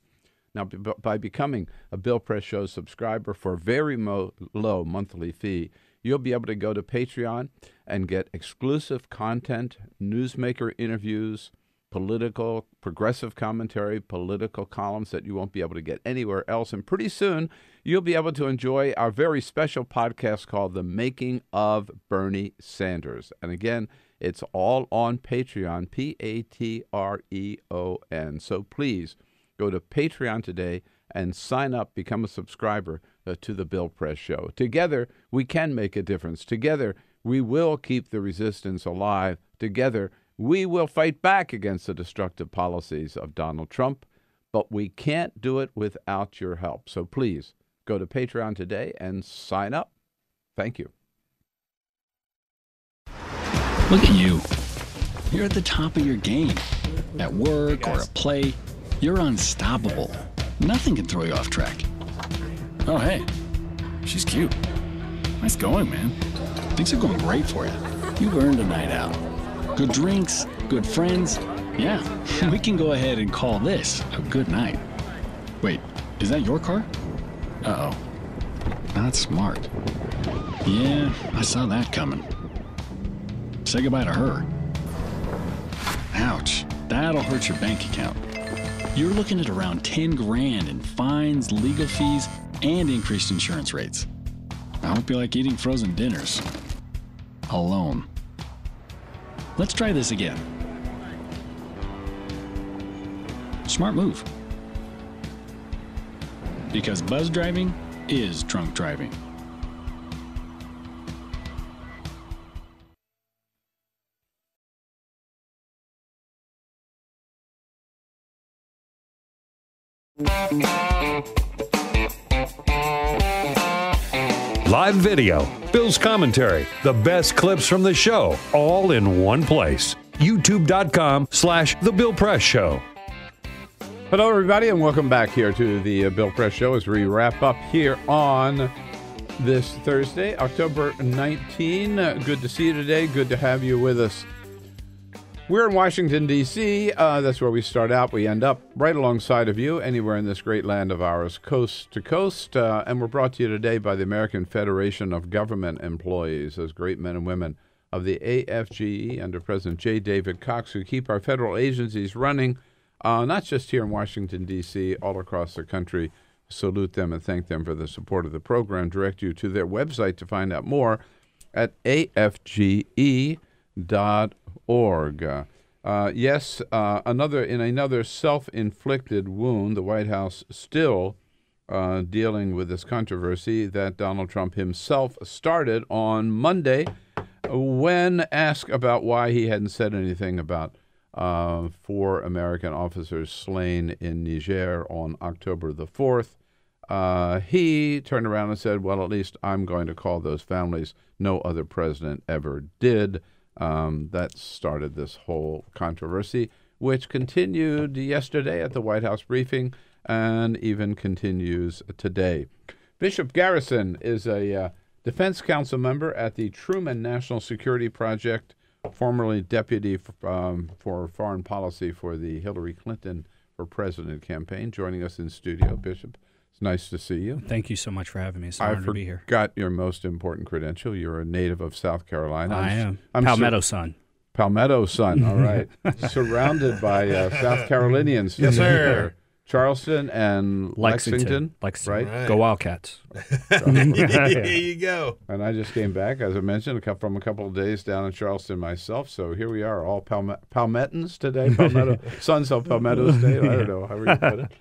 Now, by becoming a Bill Press Show subscriber for a very low monthly fee, you'll be able to go to Patreon and get exclusive content, newsmaker interviews, political, progressive commentary, political columns that you won't be able to get anywhere else. And pretty soon, you'll be able to enjoy our very special podcast called The Making of Bernie Sanders. And again, it's all on Patreon, Patreon. So please go to Patreon today and sign up, become a subscriber to the Bill Press Show. Together, we can make a difference. Together, we will keep the resistance alive. Together, we will fight back against the destructive policies of Donald Trump, but we can't do it without your help. So please go to Patreon today and sign up. Thank you. Look at you. You're at the top of your game. At work or at play, you're unstoppable. Nothing can throw you off track. Oh, hey, she's cute. Nice going, man. Things are going great for you. You've earned a night out. Good drinks, good friends. Yeah, we can go ahead and call this a good night. Wait, is that your car? Uh-oh. Not smart. Yeah, I saw that coming. Say goodbye to her. Ouch, that'll hurt your bank account. You're looking at around 10 grand in fines, legal fees, and increased insurance rates. I hope you like eating frozen dinners. Alone. Let's try this again. Smart move. Because buzz driving is drunk driving. Live video, Bill's commentary, the best clips from the show, all in one place. YouTube.com/The Bill Press Show. Hello, everybody, and welcome back here to the Bill Press Show as we wrap up here on this Thursday, October 19. Good to see you today. Good to have you with us. We're in Washington, D.C. That's where we start out. We end up right alongside of you, anywhere in this great land of ours, coast to coast. And we're brought to you today by the American Federation of Government Employees, those great men and women of the AFGE under President J. David Cox, who keep our federal agencies running, not just here in Washington, D.C., all across the country. Salute them and thank them for the support of the program. Direct you to their website to find out more at afge.org. Yes, another self-inflicted wound, the White House still dealing with this controversy that Donald Trump himself started on Monday when asked about why he hadn't said anything about 4 American officers slain in Niger on October the 4th. He turned around and said, well, at least I'm going to call those families. No other president ever did. That started this whole controversy, which continued yesterday at the White House briefing and even continues today. Bishop Garrison is a defense council member at the Truman National Security Project, formerly deputy for foreign policy for the Hillary Clinton for president campaign, joining us in studio. Bishop, it's nice to see you. Thank you so much for having me. It's an honor to be here. I forgot your most important credential. You're a native of South Carolina. I am. Palmetto son. Palmetto son, all right. Surrounded by South Carolinians. Yes, sir. Charleston and Lexington. Right? Go Wildcats. There you go. And I just came back, as I mentioned, from a couple of days down in Charleston myself. So here we are, all Palmettans today. Palmetto sons of Palmetto State. I don't know how you put it.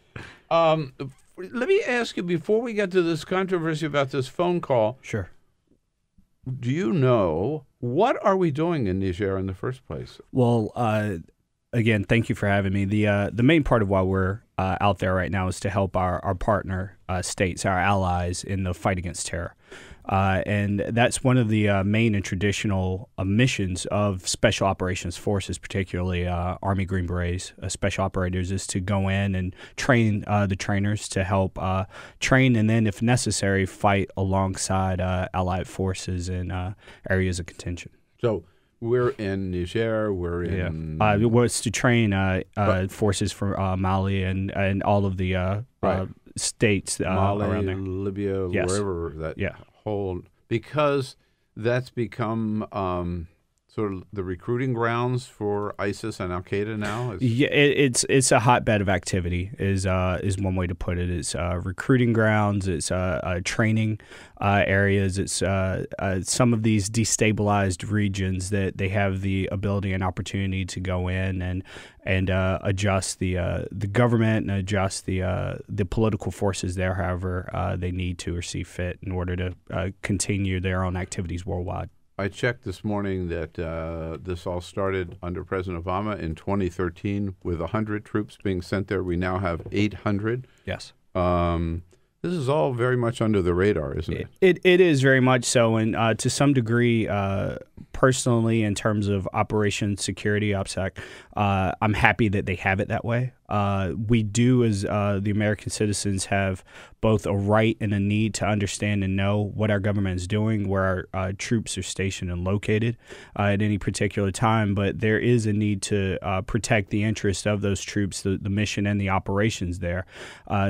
Let me ask you, before we get to this controversy about this phone call. Sure. Do you know, what are we doing in Niger in the first place? Well, again, thank you for having me. The main part of why we're out there right now is to help our partner states, our allies, in the fight against terror. And that's one of the main and traditional missions of Special Operations Forces, particularly Army Green Berets, Special Operators, is to go in and train the trainers to help train and then, if necessary, fight alongside Allied forces in areas of contention. So we're in Niger, we're in... It was to train forces for Mali and all of the states Mali, around there. Libya, Yes. wherever that whole... Because that's become sort of the recruiting grounds for ISIS and Al-Qaeda now? Yeah, it's a hotbed of activity is one way to put it. It's recruiting grounds. It's training areas. It's some of these destabilized regions that they have the ability and opportunity to go in and adjust the government and adjust the political forces there, however they need to or see fit in order to continue their own activities worldwide. I checked this morning that this all started under President Obama in 2013 with 100 troops being sent there. We now have 800. Yes. This is all very much under the radar, isn't it? It is very much so, and to some degree, personally, in terms of Operation Security, OPSEC, I'm happy that they have it that way. We do, as the American citizens, have both a right and a need to understand and know what our government is doing, where our troops are stationed and located at any particular time. But there is a need to protect the interest of those troops, the mission and the operations there.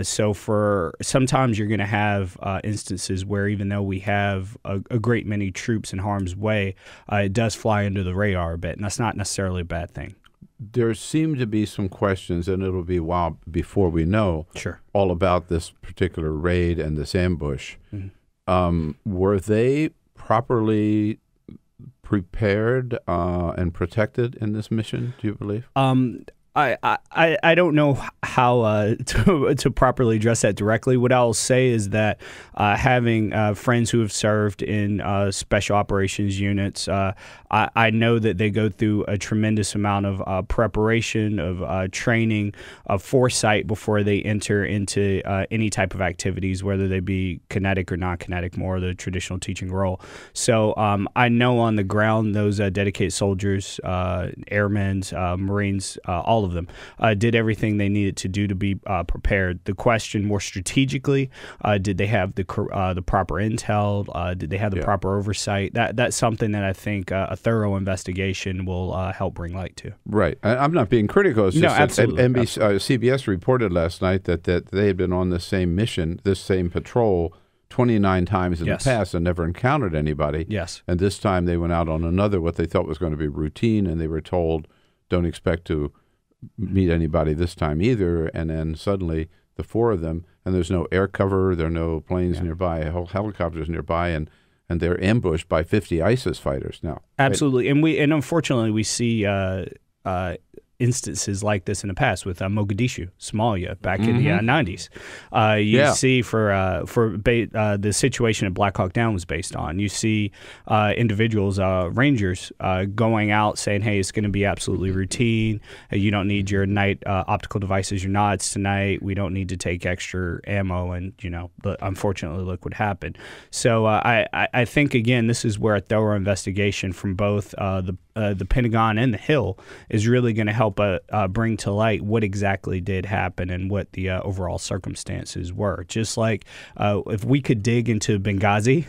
So for sometimes you're going to have instances where even though we have a great many troops in harm's way, it does fly under the radar a bit, and that's not necessarily a bad thing. There seem to be some questions, and it'll be a while before we know all about this particular raid and this ambush. Mm-hmm. Were they properly prepared and protected in this mission, do you believe? I don't know how to properly address that directly. What I'll say is that having friends who have served in special operations units, I know that they go through a tremendous amount of preparation, of training, of foresight before they enter into any type of activities, whether they be kinetic or non-kinetic, more the traditional teaching role. So I know on the ground those dedicated soldiers, airmen, Marines, all of them, did everything they needed to do to be prepared. The question more strategically, did they have the proper intel? Did they have the proper oversight? That's something that I think a thorough investigation will help bring light to. Right. I'm not being critical. It's just that absolutely. CBS reported last night that they had been on this same mission, this same patrol, 29 times in the past and never encountered anybody. Yes. And this time they went out on another, what they thought was going to be routine, and they were told, don't expect to meet anybody this time either. And then suddenly the four of them, and there's no air cover, there are no planes nearby, helicopters nearby, and they're ambushed by 50 ISIS fighters now. Absolutely. And unfortunately we see instances like this in the past with Mogadishu, Somalia, back in the 90s. You see for the situation at Black Hawk Down was based on. You see individuals, rangers, going out saying, hey, it's going to be absolutely routine. You don't need your night optical devices, your nods tonight. We don't need to take extra ammo. And, unfortunately, look what happened. So I think, again, this is where a thorough investigation from both the Pentagon and the Hill is really going to help bring to light what exactly did happen and what the overall circumstances were. Just like if we could dig into Benghazi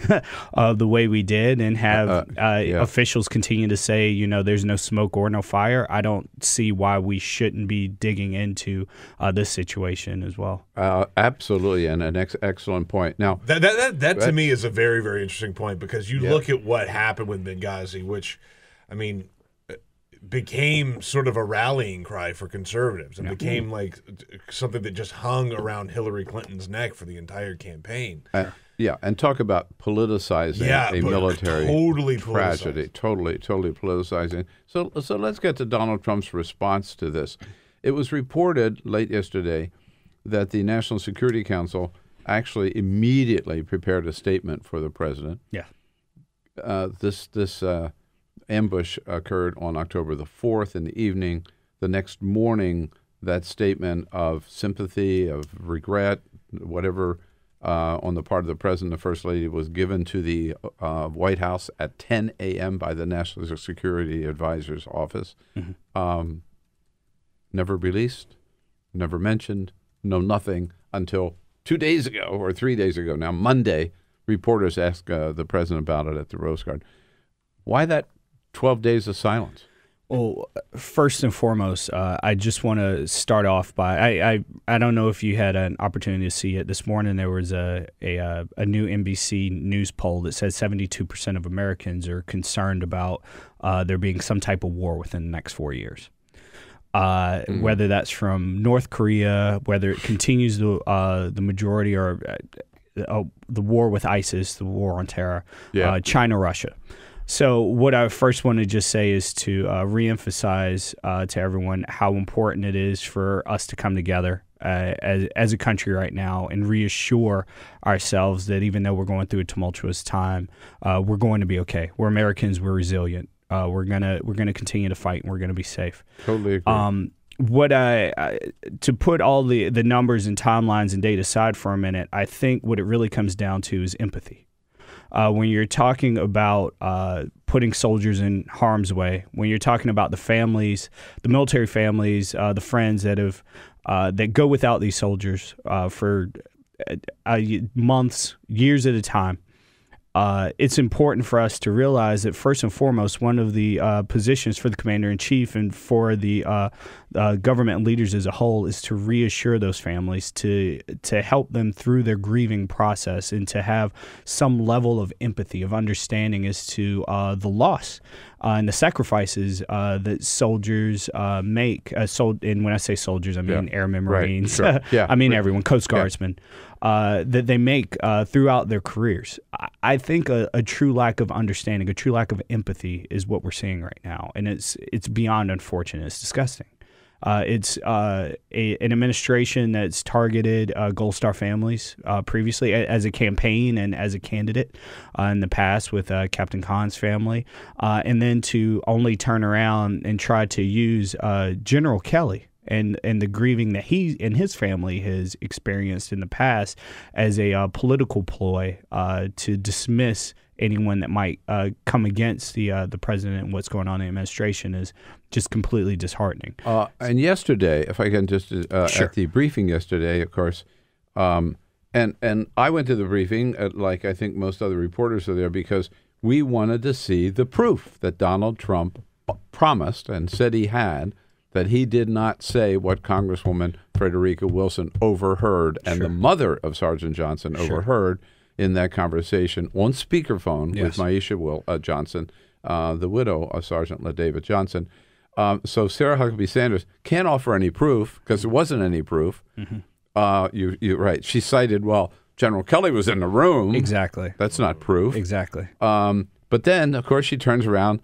the way we did and have officials continue to say, there's no smoke or no fire, I don't see why we shouldn't be digging into this situation as well. Absolutely, and an excellent point. Now, that to me is a very, very interesting point, because you look at what happened with Benghazi, which, became sort of a rallying cry for conservatives and became like something that just hung around Hillary Clinton's neck for the entire campaign. And talk about politicizing a military tragedy. Totally politicizing. So let's get to Donald Trump's response to this. It was reported late yesterday that the National Security Council actually immediately prepared a statement for the president. Yeah. This ambush occurred on October the 4th in the evening. The next morning, that statement of sympathy, of regret, whatever, on the part of the president and the first lady was given to the White House at 10 a.m. by the National Security Advisor's office. Never released, never mentioned, nothing until 2 days ago or 3 days ago. Now, Monday, reporters asked the president about it at the Rose Garden. Why that 12 days of silence? Well, first and foremost, I just want to start off by I don't know if you had an opportunity to see it this morning. There was a new NBC News poll that says 72% of Americans are concerned about there being some type of war within the next 4 years. Whether that's from North Korea, whether it continues the majority, or the war with ISIS, the war on terror, China, Russia. So what I first want to just say is to reemphasize to everyone how important it is for us to come together as a country right now and reassure ourselves that even though we're going through a tumultuous time, we're going to be okay. We're Americans. We're resilient. We're gonna continue to fight, and we're gonna be safe. Totally agree. What to put all the numbers and timelines and data aside for a minute, I think what it really comes down to is empathy. When you're talking about putting soldiers in harm's way, when you're talking about the families, the military families, the friends that have that go without these soldiers for months, years at a time, it's important for us to realize that first and foremost, one of the positions for the commander-in-chief and for the government leaders as a whole is to reassure those families, to help them through their grieving process, and to have some level of empathy, of understanding as to the loss and the sacrifices that soldiers make. And when I say soldiers, I mean airmen, Marines. Right, sure. I mean everyone, Coast Guardsmen. That they make throughout their careers. I think a true lack of understanding, a true lack of empathy is what we're seeing right now, and it's beyond unfortunate. It's disgusting. It's an administration that's targeted Gold Star families previously as a campaign and as a candidate in the past with Captain Khan's family, and then to only turn around and try to use General Kelly and the grieving that he and his family has experienced in the past as a political ploy to dismiss anyone that might come against the president and what's going on in the administration is just completely disheartening. And yesterday, if I can just at the briefing yesterday, of course, and I went to the briefing like I think most other reporters are there because we wanted to see the proof that Donald Trump promised and said he had, that he did not say what Congresswoman Frederica Wilson overheard and the mother of Sergeant Johnson overheard in that conversation on speakerphone with Maisha Johnson, the widow of Sergeant LaDavid Johnson. So Sarah Huckabee Sanders can't offer any proof because there wasn't any proof. You're right. She cited, well, General Kelly was in the room. Exactly. That's not proof. Exactly. But then, of course, she turns around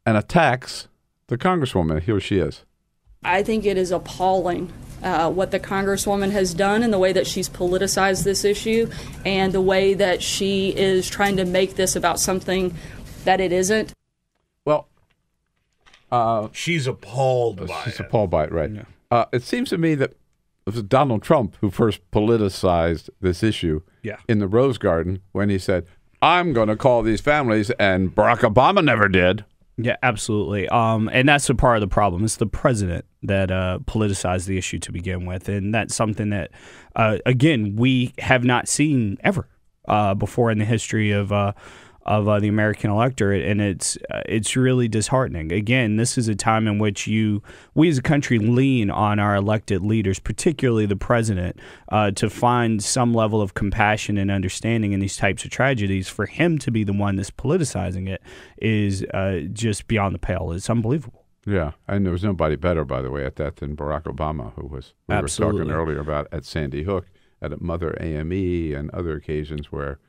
and attacks the Congresswoman. Here she is. I think it is appalling what the Congresswoman has done and the way that she's politicized this issue and the way that she is trying to make this about something that it isn't. Well, she's appalled by it. She's appalled by it, right. Yeah. It seems to me that it was Donald Trump who first politicized this issue in the Rose Garden when he said, I'm going to call these families, and Barack Obama never did. Yeah, absolutely. And that's a part of the problem. It's the president that politicized the issue to begin with. And that's something that, again, we have not seen ever before in the history of the American electorate. And it's really disheartening. Again, this is a time in which we as a country lean on our elected leaders, particularly the president, to find some level of compassion and understanding in these types of tragedies. For him to be the one that's politicizing it is just beyond the pale. It's unbelievable. Yeah, and there was nobody better, by the way, at that than Barack Obama, who we were talking earlier about at Sandy Hook, at Mother AME, and other occasions where.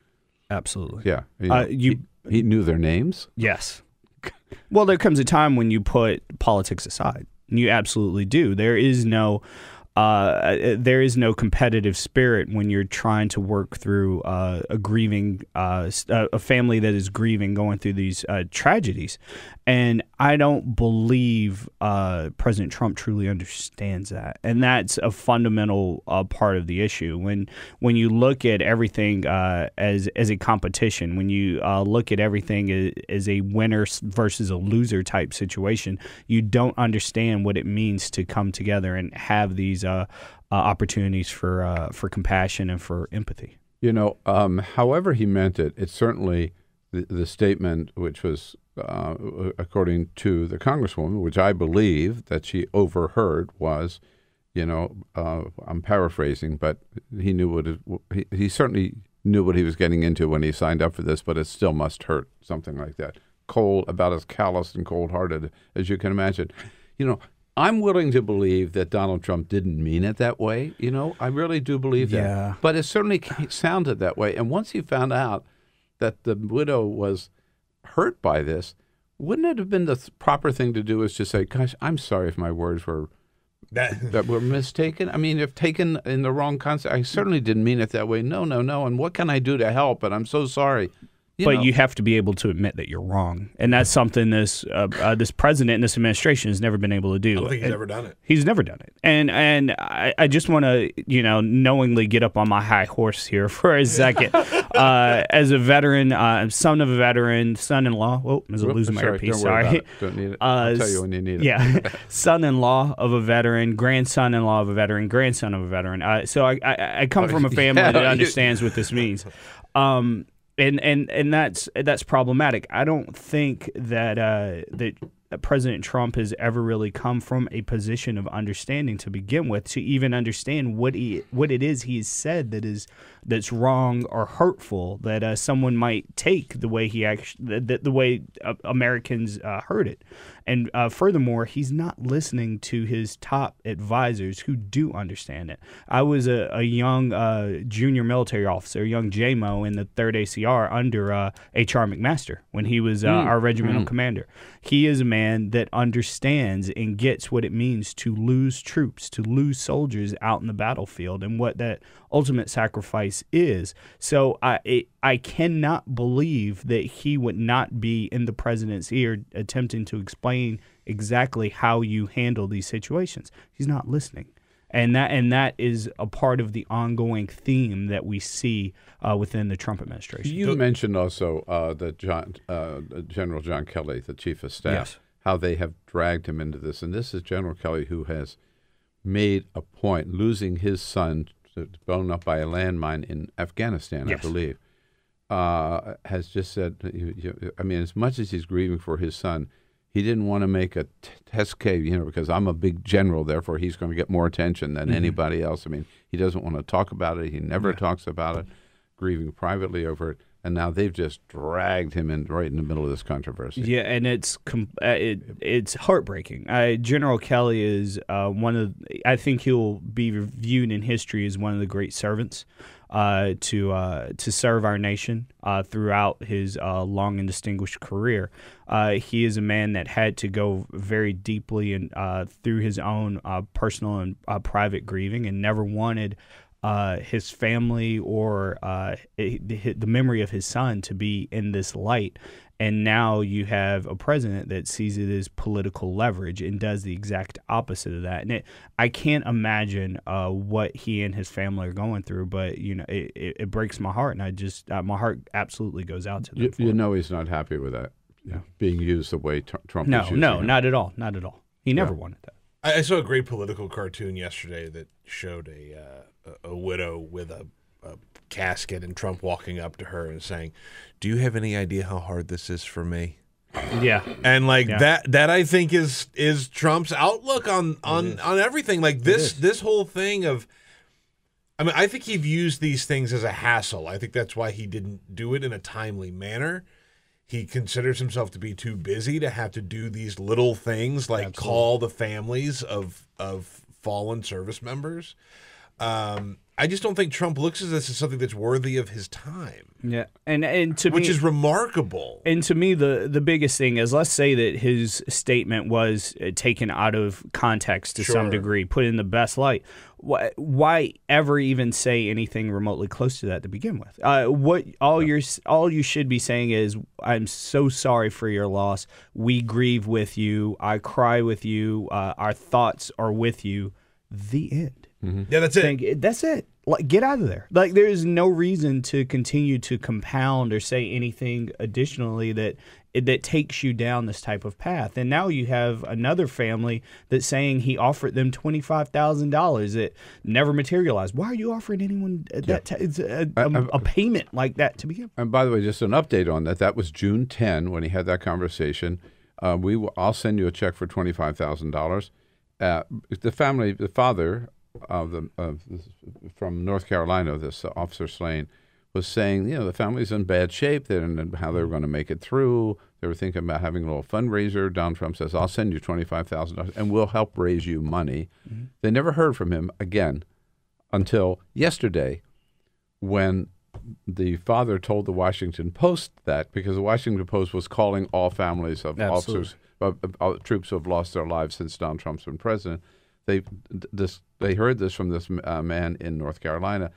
Absolutely. Yeah. He knew their names? Yes. Well, there comes a time when you put politics aside. You absolutely do. There is no competitive spirit when you're trying to work through a grieving, a family that is grieving, going through these tragedies. And I don't believe President Trump truly understands that. And that's a fundamental part of the issue. When you look at everything as a competition, when you look at everything as a winner versus a loser type situation, you don't understand what it means to come together and have these opportunities for compassion and for empathy. You know, however he meant it, it's certainly the statement which was, according to the Congresswoman, which I believe that she overheard was, I'm paraphrasing, but he knew he certainly knew what he was getting into when he signed up for this, but it still must hurt, something like that. About as callous and cold-hearted as you can imagine. I'm willing to believe that Donald Trump didn't mean it that way. I really do believe that. But it certainly sounded that way. And once he found out that the widow was hurt by this, wouldn't it have been the proper thing to do is to say, gosh, I'm sorry if my words were that were mistaken? I mean, if taken in the wrong context, I certainly didn't mean it that way. No. And what can I do to help? And I'm so sorry. But you have to be able to admit that you're wrong, and that's something this president and this administration has never been able to do. I don't think he's ever done it. He's never done it, and I just want to knowingly get up on my high horse here for a second. As a veteran, son of a veteran, son-in-law. Oh, I'm losing my earpiece. Sorry. Don't need it. I'll tell you when you need it. Yeah, son-in-law of a veteran, grandson-in-law of a veteran, grandson of a veteran. So I come from a family that understands what this means. And that's problematic. I don't think that President Trump has ever really come from a position of understanding to begin with, to even understand what it is he's said that's wrong or hurtful, that someone might take the way the way Americans heard it. And furthermore, he's not listening to his top advisors who do understand it. I was a young junior military officer, a young JMO in the 3rd ACR under H.R. McMaster when he was our regimental commander. He is a man that understands and gets what it means to lose troops, to lose soldiers out in the battlefield, and what that ultimate sacrifice is. So I cannot believe that he would not be in the president's ear attempting to explain exactly how you handle these situations. He's not listening. and that is a part of the ongoing theme that we see within the Trump administration. You mentioned also that General John Kelly, the chief of staff, Yes. how they have dragged him into this, and this is General Kelly who has made a point, losing his son blown up by a landmine in Afghanistan, Yes. I believe, has just said, I mean, as much as he's grieving for his son, he didn't want to make a test case, because I'm a big general, therefore he's going to get more attention than anybody else. I mean, he doesn't want to talk about it. He never talks about it, grieving privately over it. And now they've just dragged him in right in the middle of this controversy. Yeah, and it's heartbreaking. General Kelly is I think he'll be viewed in history as one of the great servants to serve our nation throughout his long and distinguished career. He is a man that had to go very deeply and through his own personal and private grieving, and never wanted his family or the memory of his son to be in this light. And now you have a president that sees it as political leverage and does the exact opposite of that. And I can't imagine what he and his family are going through, but it breaks my heart, and I just my heart absolutely goes out to them. He's not happy with that being used the way Trump No, is using no, it. not at all, not at all. He never wanted that. I saw a great political cartoon yesterday that showed a widow with a casket and Trump walking up to her and saying, "Do you have any idea how hard this is for me?" Yeah. And that I think is Trump's outlook on everything. Like this whole thing of, I mean, I think he views these things as a hassle. I think that's why he didn't do it in a timely manner. He considers himself to be too busy to have to do these little things like call the families of fallen service members. I just don't think Trump looks at this as something that's worthy of his time. Yeah, and to which me, is remarkable. And to me, the biggest thing is, let's say that his statement was taken out of context to some degree, put in the best light. Why ever even say anything remotely close to that to begin with? All you should be saying is, "I'm so sorry for your loss. We grieve with you. I cry with you. Our thoughts are with you." The end. Yeah, that's it. That's it. Like, get out of there. Like, there is no reason to continue to compound or say anything additionally that takes you down this type of path. And now you have another family that's saying he offered them $25,000 that never materialized. Why are you offering anyone a payment like that to begin with? And by the way, just an update on that. That was June 10 when he had that conversation. I'll send you a check for $25,000. The father from North Carolina, this Officer Slane, was saying, the family's in bad shape. They didn't know how they were going to make it through. They were thinking about having a little fundraiser. Donald Trump says, "I'll send you $25,000 and we'll help raise you money." Mm-hmm. They never heard from him again until yesterday, when the father told the Washington Post that, because the Washington Post was calling all families of officers, troops who have lost their lives since Donald Trump's been president. They heard this from this man in North Carolina,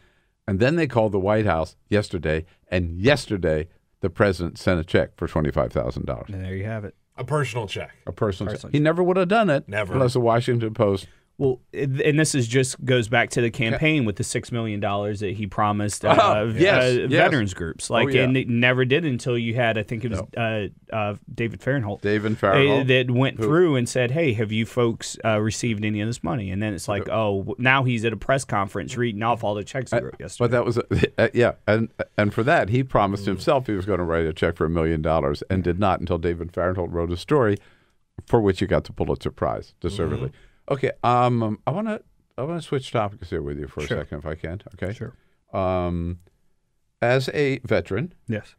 and then they called the White House yesterday, and yesterday the president sent a check for $25,000. And there you have it. A personal check. A personal check. He never would have done it unless the Washington Post. Well, and this goes back to the campaign with the $6 million that he promised veterans groups. And it never did until you had, I think it was David Fahrenthold. That went through and said, "Hey, have you folks received any of this money?" And then it's like, now he's at a press conference reading off all the checks he wrote yesterday. But that was, and for that, he promised himself he was going to write a check for $1 million and did not until David Fahrenthold wrote a story for which he got the Pulitzer Prize, deservedly. Mm-hmm. Okay, I want to switch topics here with you for a second, if I can. Okay, sure. As a veteran, yes,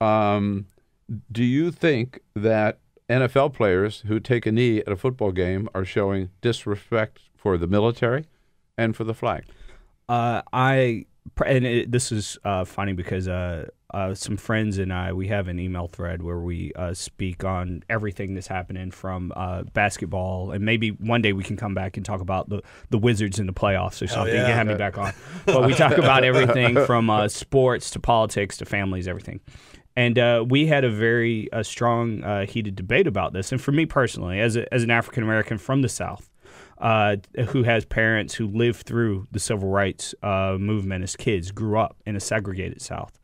do you think that NFL players who take a knee at a football game are showing disrespect for the military and for the flag? This is funny because some friends and I, we have an email thread where we speak on everything that's happening from basketball, and maybe one day we can come back and talk about the Wizards in the playoffs or something. You can have me back on. But we talk about everything from sports to politics to families, everything. And we had a very strong, heated debate about this. And for me personally, as an African American from the South, who has parents who lived through the civil rights movement as kids, grew up in a segregated South.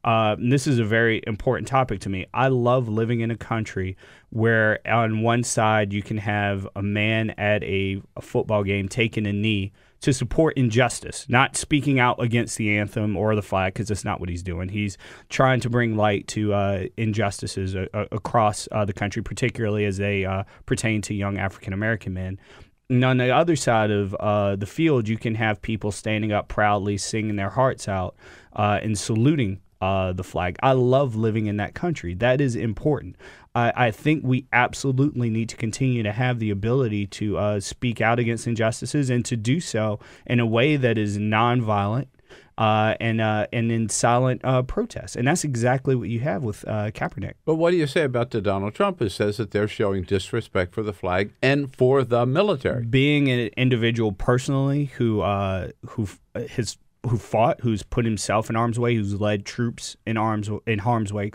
And this is a very important topic to me. I love living in a country where on one side you can have a man at a football game taking a knee to support injustice, not speaking out against the anthem or the flag, because that's not what he's doing. He's trying to bring light to injustices across the country, particularly as they pertain to young African-American men. And on the other side of the field, you can have people standing up proudly, singing their hearts out, and saluting the flag. I love living in that country. That is important. I think we absolutely need to continue to have the ability to speak out against injustices and to do so in a way that is nonviolent and in silent protest. And that's exactly what you have with Kaepernick. But what do you say about the Donald Trump who says that they're showing disrespect for the flag and for the military? Being an individual personally who fought, who's put himself in harm's way, who's led troops in harm's way,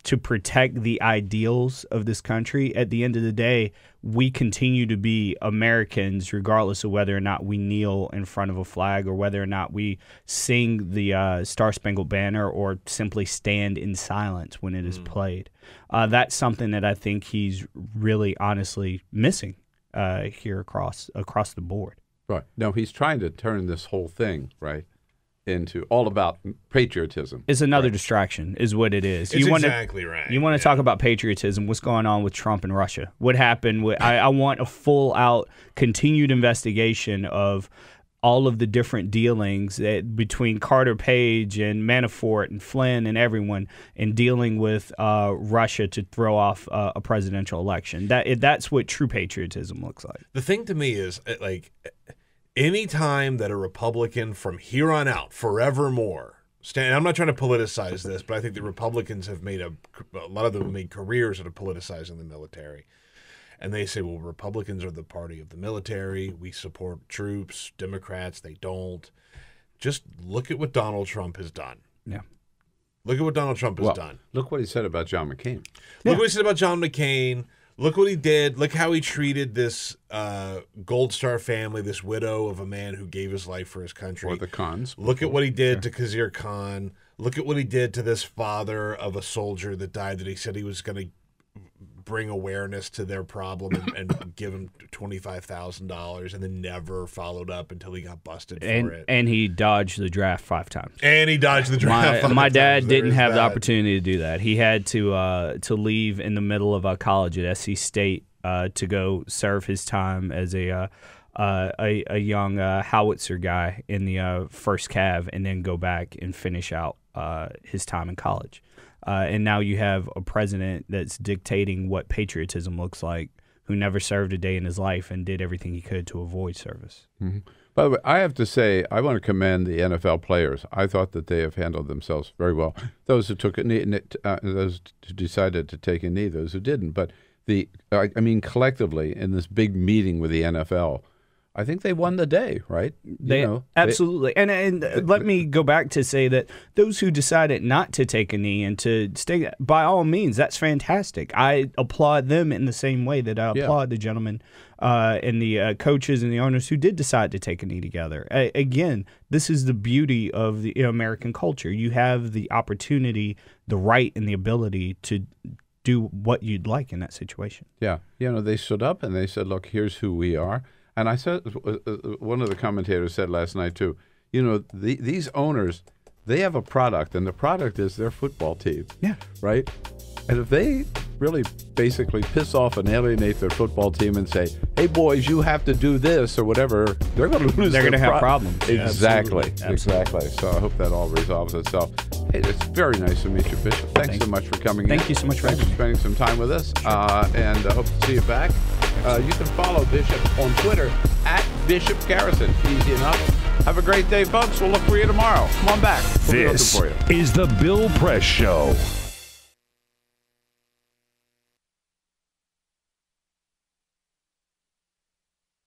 to protect the ideals of this country. At the end of the day, we continue to be Americans, regardless of whether or not we kneel in front of a flag or whether or not we sing the Star-Spangled Banner or simply stand in silence when it is played. That's something that I think he's really honestly missing here across the board. Right. No, he's trying to turn this whole thing, right, into all about patriotism. It's another distraction, is what it is. It's exactly right. You want to talk about patriotism, what's going on with Trump and Russia? What happened? I want a full-out continued investigation of all of the different dealings between Carter Page and Manafort and Flynn and everyone in dealing with Russia to throw off a presidential election. That's what true patriotism looks like. The thing to me is, like, any time that a Republican from here on out, forevermore, I'm not trying to politicize this, but I think the Republicans have made a lot of them have made careers out of politicizing the military. And they say, well, Republicans are the party of the military. We support troops. Democrats, they don't. Just look at what Donald Trump has done. Yeah. Look at what Donald Trump has done. Look what he said about John McCain. Look what he said about John McCain. Look what he did. Look how he treated this Gold Star family, this widow of a man who gave his life for his country. Or the Khans. Look at what he did to Khizr Khan. Look at what he did to this father of a soldier that died, that he said he was going to bring awareness to their problem and give him $25,000, and then never followed up until he got busted for it. And he dodged the draft 5 times. My dad didn't have the opportunity to do that. He had to leave in the middle of college at SC State to go serve his time as a young howitzer guy in the 1st Cav, and then go back and finish out his time in college. And now you have a president that's dictating what patriotism looks like, who never served a day in his life and did everything he could to avoid service. Mm-hmm. By the way, I have to say, I want to commend the NFL players. I thought that they have handled themselves very well. Those who took a knee, those who decided to take a knee, those who didn't. But collectively, in this big meeting with the NFL, I think they won the day, right? Absolutely. And let me go back to say that those who decided not to take a knee and to stay, by all means, that's fantastic. I applaud them in the same way that I applaud the gentlemen and the coaches and the owners who did decide to take a knee together. Again, this is the beauty of the American culture. You have the opportunity, the right, and the ability to do what you'd like in that situation. Yeah. They stood up and they said, look, here's who we are. And I said, one of the commentators said last night, too, these owners, they have a product, and the product is their football team. Yeah. Right? And if they really basically piss off and alienate their football team and say, hey, boys, you have to do this or whatever, they're going to lose. They're going to have problems. Exactly. Absolutely. Exactly. So I hope that all resolves itself. Hey, it's very nice to meet you, Bishop. Thanks so much for coming in. Thank you so much for spending some time with us. Sure. And I hope to see you back. You can follow Bishop on Twitter at Bishop Garrison. Easy enough. Have a great day, folks. We'll look for you tomorrow. Come on back. This is the Bill Press Show.